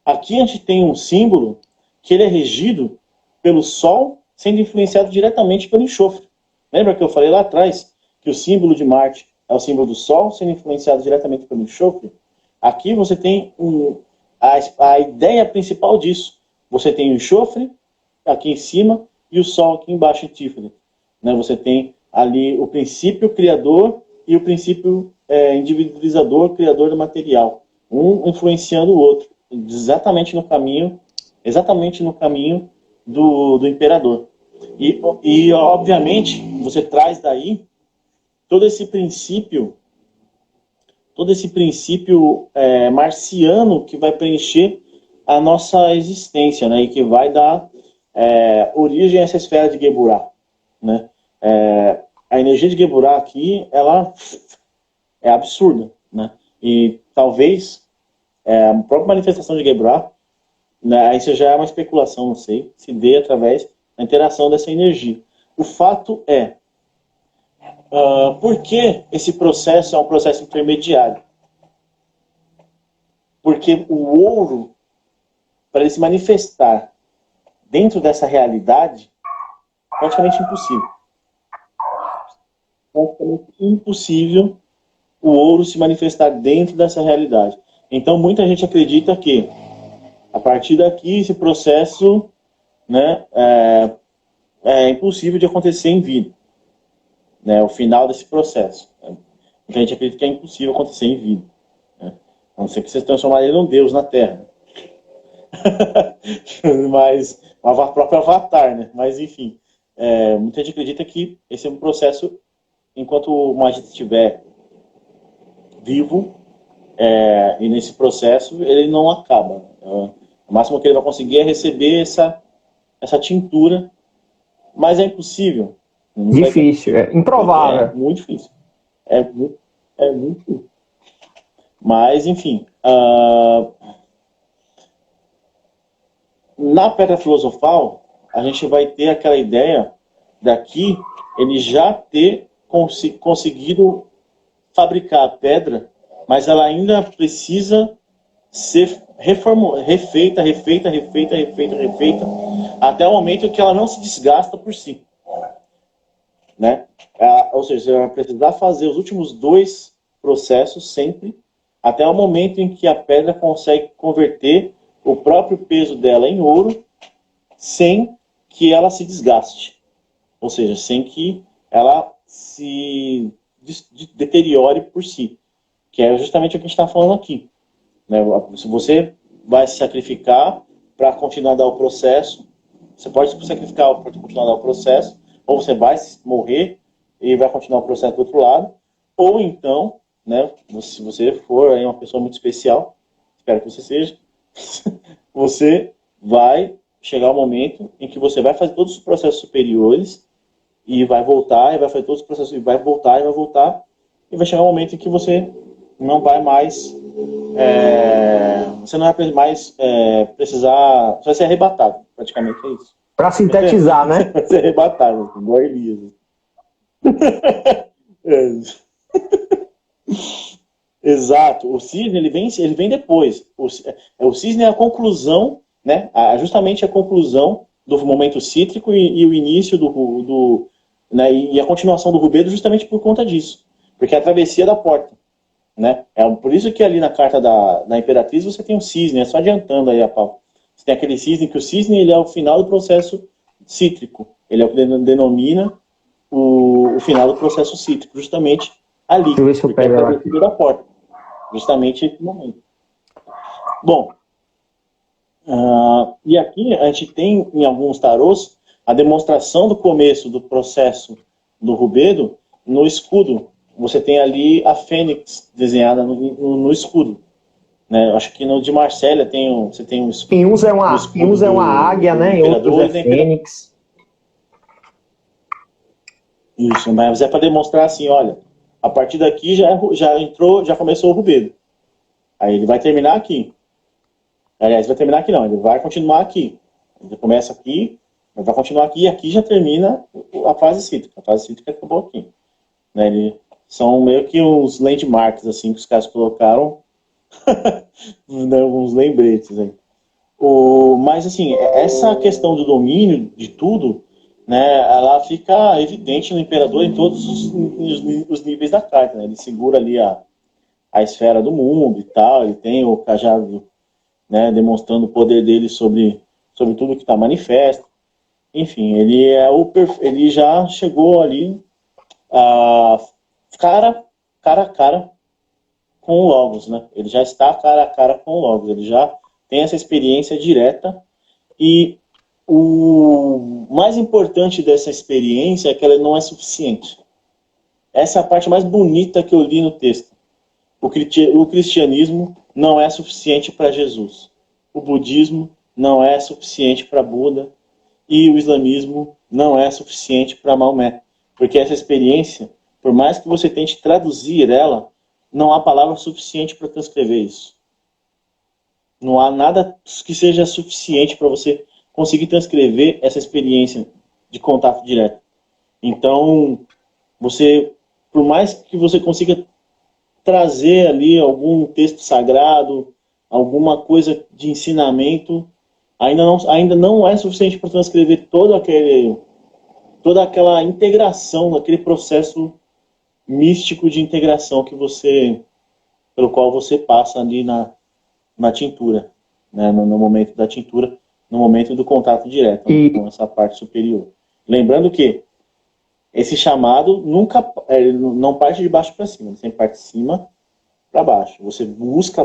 a gente tem um símbolo que ele é regido pelo Sol, sendo influenciado diretamente pelo enxofre. Lembra que eu falei lá atrás que o símbolo de Marte é o símbolo do Sol, sendo influenciado diretamente pelo enxofre? Aqui você tem a ideia principal disso. Você tem o enxofre aqui em cima e o Sol aqui embaixo em Tífone. Né? Você tem ali o princípio criador e o princípio individualizador, criador do material. Um influenciando o outro, exatamente no caminho do imperador. E, obviamente, você traz daí todo esse princípio marciano que vai preencher a nossa existência, né? E que vai dar origem a essa esfera de Geburah, né? A energia de Geburah aqui, ela é absurda, né? E talvez a própria manifestação de Geburah, né, isso já é uma especulação, não sei, se dê através da interação dessa energia. O fato é, por que esse processo é um processo intermediário? Porque o ouro, para ele se manifestar dentro dessa realidade, é praticamente impossível. Praticamente impossível o ouro se manifestar dentro dessa realidade. Então, muita gente acredita que, a partir daqui, esse processo, né, é impossível de acontecer em vida. Né, o final desse processo. Né? A gente acredita que é impossível acontecer em vida. Né? A não ser que vocês transformarem ele num Deus na Terra. Mas o próprio Avatar, né? Mas, enfim, muita gente acredita que esse é um processo, enquanto o Magista estiver vivo, e nesse processo ele não acaba. O máximo que ele vai conseguir é receber essa tintura, mas é impossível. Difícil, é improvável. É muito difícil. É muito difícil. Mas, enfim, na Pedra Filosofal, a gente vai ter aquela ideia daqui, ele já ter conseguido fabricar a pedra, mas ela ainda precisa ser refeita, até o momento que ela não se desgasta por si. Né? Ou seja, você vai precisar fazer os últimos 2 processos sempre, até o momento em que a pedra consegue converter o próprio peso dela em ouro, sem que ela se desgaste. Ou seja, sem que ela se deteriore por si. Que é justamente o que a gente está falando aqui. Né? Se você vai se sacrificar para continuar a dar o processo, você pode se sacrificar para continuar a dar o processo, ou você vai morrer e vai continuar o processo do outro lado, ou então, né, se você for aí uma pessoa muito especial, espero que você seja, você vai chegar o momento em que você vai fazer todos os processos superiores e vai voltar, e vai fazer todos os processos, e vai voltar, e vai chegar um momento em que você não vai mais, você não vai mais precisar, você vai ser arrebatado, praticamente é isso. Para sintetizar, né? Vai ser arrebatado, igual Elias. Exato, o cisne ele vem depois. O cisne é a conclusão, né? Justamente a conclusão do momento cítrico e o início né? E a continuação do rubedo justamente por conta disso, porque é a travessia da porta, né? É por isso que ali na carta da Imperatriz você tem um cisne, só adiantando aí a pau. Você tem aquele cisne, que o cisne ele é o final do processo cítrico, ele é o que denomina o final do processo cítrico, justamente ali, Deixa eu ver se eu porque é a pego ela travessia da porta, justamente esse momento. Bom, e aqui a gente tem em alguns tarôs a demonstração do começo do processo do rubedo no escudo. Você tem ali a fênix desenhada no escudo. Né? Acho que no de Marsella você tem um escudo. Em uns é uma águia, né? Em outros é fênix. Isso, mas é para demonstrar assim, olha, a partir daqui já começou o rubedo. Aí ele vai terminar aqui. Aliás, vai terminar aqui não, ele vai continuar aqui. Ele começa aqui, vai continuar aqui, e aqui já termina a fase cítrica. A fase cítrica acabou aqui. Né? São meio que uns landmarks, assim, que os caras colocaram, né, uns lembretes. Aí. Mas, assim, essa questão do domínio de tudo, né, ela fica evidente no Imperador em todos os níveis da carta. Né? Ele segura ali a esfera do mundo e tal, ele tem o cajado, né, demonstrando o poder dele sobre tudo que está manifesto. Enfim, ele já chegou ali cara a cara com o Logos, né? Ele já está cara a cara com o Logos, ele já tem essa experiência direta e o mais importante dessa experiência é que ela não é suficiente. Essa é a parte mais bonita que eu li no texto. O cristianismo não é suficiente para Jesus. O budismo não é suficiente para Buda. E o islamismo não é suficiente para Maomé. Porque essa experiência, por mais que você tente traduzir ela, não há palavra suficiente para transcrever isso. Não há nada que seja suficiente para você conseguir transcrever essa experiência de contato direto. Então, por mais que você consiga trazer ali algum texto sagrado, alguma coisa de ensinamento, ainda não é suficiente para transcrever toda aquela integração, aquele processo místico de integração pelo qual você passa ali na tintura, né? No momento da tintura, no momento do contato direto, né? Com essa parte superior. Lembrando que esse chamado não parte de baixo para cima, ele sempre parte de cima para baixo. Você busca,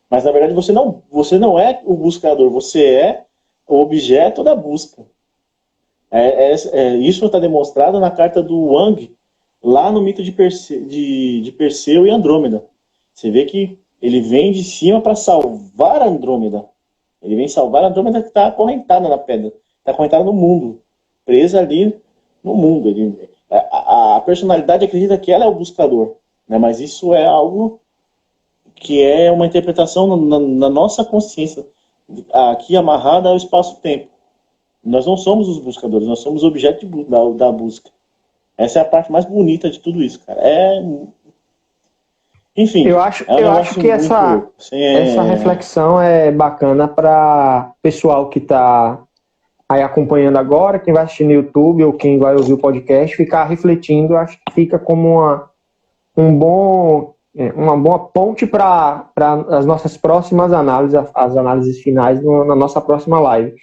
mas na verdade você não é o buscador, você é o objeto da busca. Isso está demonstrado na carta do Wang, lá no mito de Perseu e Andrômeda. Você vê que ele vem de cima para salvar a Andrômeda. Ele vem salvar a Andrômeda que está acorrentada na pedra, está acorrentada no mundo, presa ali no mundo. A personalidade acredita que ela é o buscador, né? Mas isso é algo que é uma interpretação na nossa consciência, aqui amarrada ao espaço-tempo. Nós não somos os buscadores, nós somos o objeto da busca. Essa é a parte mais bonita de tudo isso, cara. Enfim, eu acho que essa reflexão é bacana para pessoal que está aí acompanhando agora, quem vai assistir no YouTube ou quem vai ouvir o podcast, ficar refletindo. Acho que fica como uma boa ponte para as nossas próximas análises, as análises finais na nossa próxima live.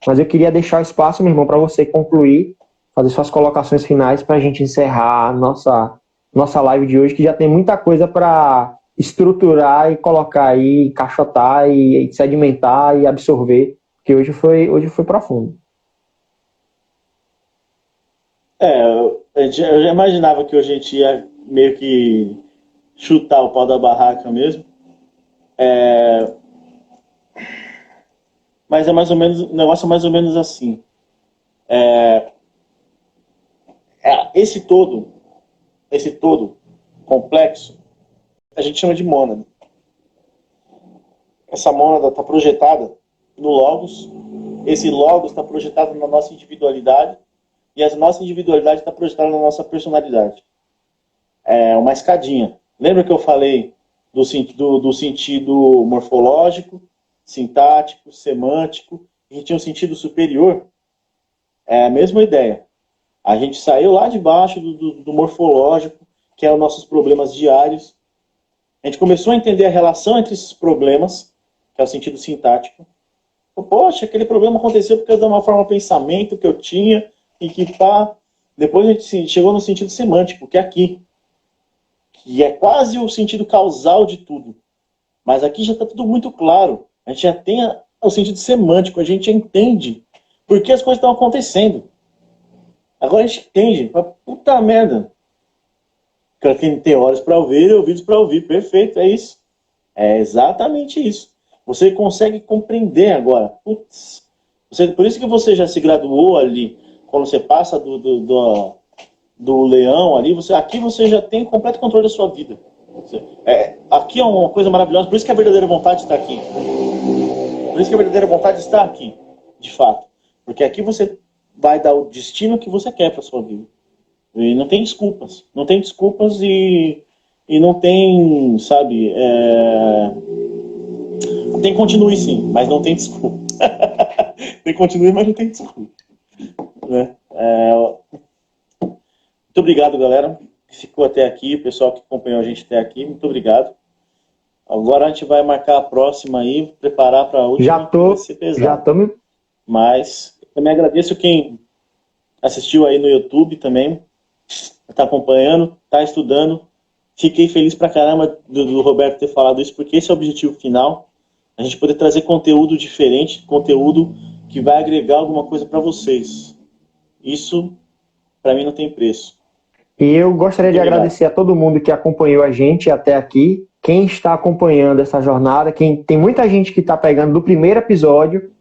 Mas eu queria deixar o espaço, meu irmão, para você concluir, fazer suas colocações finais para a gente encerrar a nossa live de hoje, que já tem muita coisa para estruturar e colocar aí, encaixotar e sedimentar e absorver, que hoje foi profundo. Eu já imaginava que hoje a gente ia meio que chutar o pau da barraca mesmo. mas é mais ou menos, o negócio é mais ou menos assim. Esse todo complexo, a gente chama de mônada. Essa mônada está projetada no Logos, esse Logos está projetado na nossa individualidade, e a nossa individualidade está projetada na nossa personalidade. É uma escadinha. Lembra que eu falei do sentido morfológico, sintático, semântico? A gente tinha um sentido superior? É a mesma ideia. A gente saiu lá de baixo do morfológico, que é os nossos problemas diários. A gente começou a entender a relação entre esses problemas, que é o sentido sintático. Poxa, aquele problema aconteceu porque de uma forma de pensamento que eu tinha, e que pá. Depois a gente chegou no sentido semântico, que é aqui. Que é quase o sentido causal de tudo. Mas aqui já está tudo muito claro. A gente já tem o sentido semântico, a gente já entende por que as coisas estão acontecendo. Agora a gente entende. Puta merda. Quem tem olhos para ouvir e ouvidos para ouvir. Perfeito, é isso. É exatamente isso. Você consegue compreender agora. Putz. Por isso que você já se graduou ali. Quando você passa do leão ali, aqui você já tem completo controle da sua vida. Aqui é uma coisa maravilhosa. Por isso que a verdadeira vontade está aqui. Por isso que a verdadeira vontade está aqui, de fato. Porque aqui você vai dar o destino que você quer para sua vida. E não tem desculpas. Não tem desculpas e não tem, sabe... Tem continue sim, mas não tem desculpa. Tem continue, mas não tem desculpa. Né? Muito obrigado, galera, que ficou até aqui, o pessoal que acompanhou a gente até aqui, muito obrigado. Agora a gente vai marcar a próxima aí, preparar para a última. Já tô. Mas também agradeço quem assistiu aí no YouTube também, está acompanhando, está estudando. Fiquei feliz pra caramba do Roberto ter falado isso, porque esse é o objetivo final. A gente poder trazer conteúdo diferente, conteúdo que vai agregar alguma coisa para vocês. Isso, para mim, não tem preço. E eu gostaria de agradecer a todo mundo que acompanhou a gente até aqui. Quem está acompanhando essa jornada, tem muita gente que está pegando do primeiro episódio,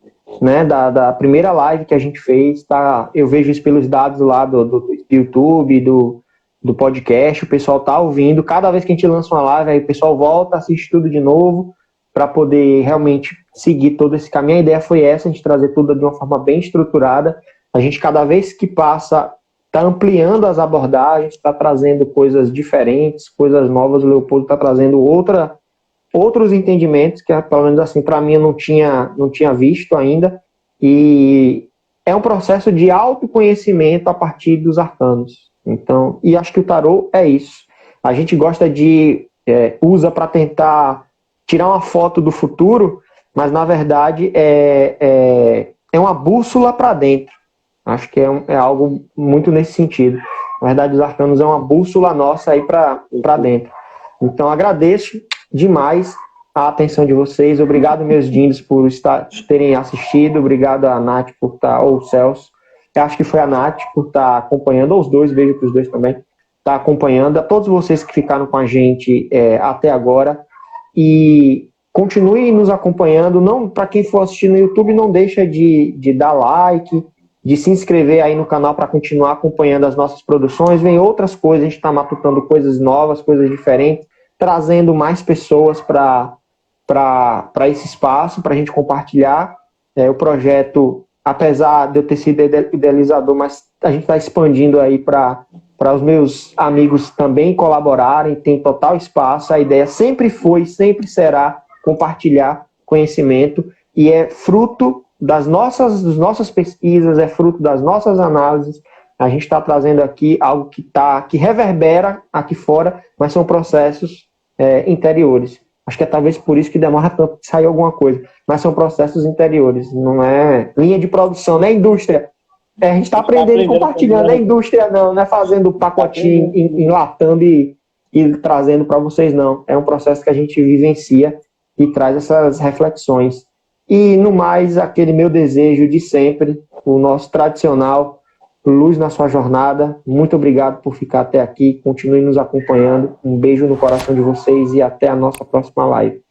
né, da primeira live que a gente fez. Tá, eu vejo isso pelos dados lá do YouTube, do podcast. O pessoal está ouvindo. Cada vez que a gente lança uma live, aí o pessoal volta, assiste tudo de novo, para poder realmente seguir todo esse caminho. A ideia foi essa, a gente trazer tudo de uma forma bem estruturada. A gente, cada vez que passa, está ampliando as abordagens, está trazendo coisas diferentes, coisas novas. O Leopoldo está trazendo outros entendimentos, que pelo menos assim, para mim, eu não tinha visto ainda. E é um processo de autoconhecimento a partir dos arcanos. Então, e acho que o tarô é isso. A gente gosta usa para tentar tirar uma foto do futuro, mas na verdade é uma bússola para dentro. Acho que é algo muito nesse sentido. Na verdade, os arcanos é uma bússola nossa aí para dentro. Então, agradeço demais a atenção de vocês. Obrigado, meus dindos, por terem assistido. Obrigado a Nath por estar, ou o Celso. Eu acho que foi a Nath por estar acompanhando, ou os dois, vejo que os dois também estão acompanhando. A todos vocês que ficaram com a gente até agora. E continue nos acompanhando. Não, para quem for assistir no YouTube, não deixa de dar like, de se inscrever aí no canal para continuar acompanhando as nossas produções. Vem outras coisas, a gente está matutando coisas novas, coisas diferentes, trazendo mais pessoas para esse espaço, para a gente compartilhar. O projeto, apesar de eu ter sido idealizador, mas a gente está expandindo aí para os meus amigos também colaborarem, tem total espaço. A ideia sempre foi, sempre será compartilhar conhecimento, e é fruto das nossas pesquisas, é fruto das nossas análises. A gente está trazendo aqui algo que reverbera aqui fora, mas são processos interiores. Acho que é talvez por isso que demora tanto de sair alguma coisa, mas são processos interiores, não é linha de produção, não é indústria. A gente está aprendendo e compartilhando, não é indústria não é fazendo pacotinho, enlatando e trazendo para vocês, não. É um processo que a gente vivencia e traz essas reflexões. E, no mais, aquele meu desejo de sempre, o nosso tradicional, luz na sua jornada. Muito obrigado por ficar até aqui, continue nos acompanhando. Um beijo no coração de vocês e até a nossa próxima live.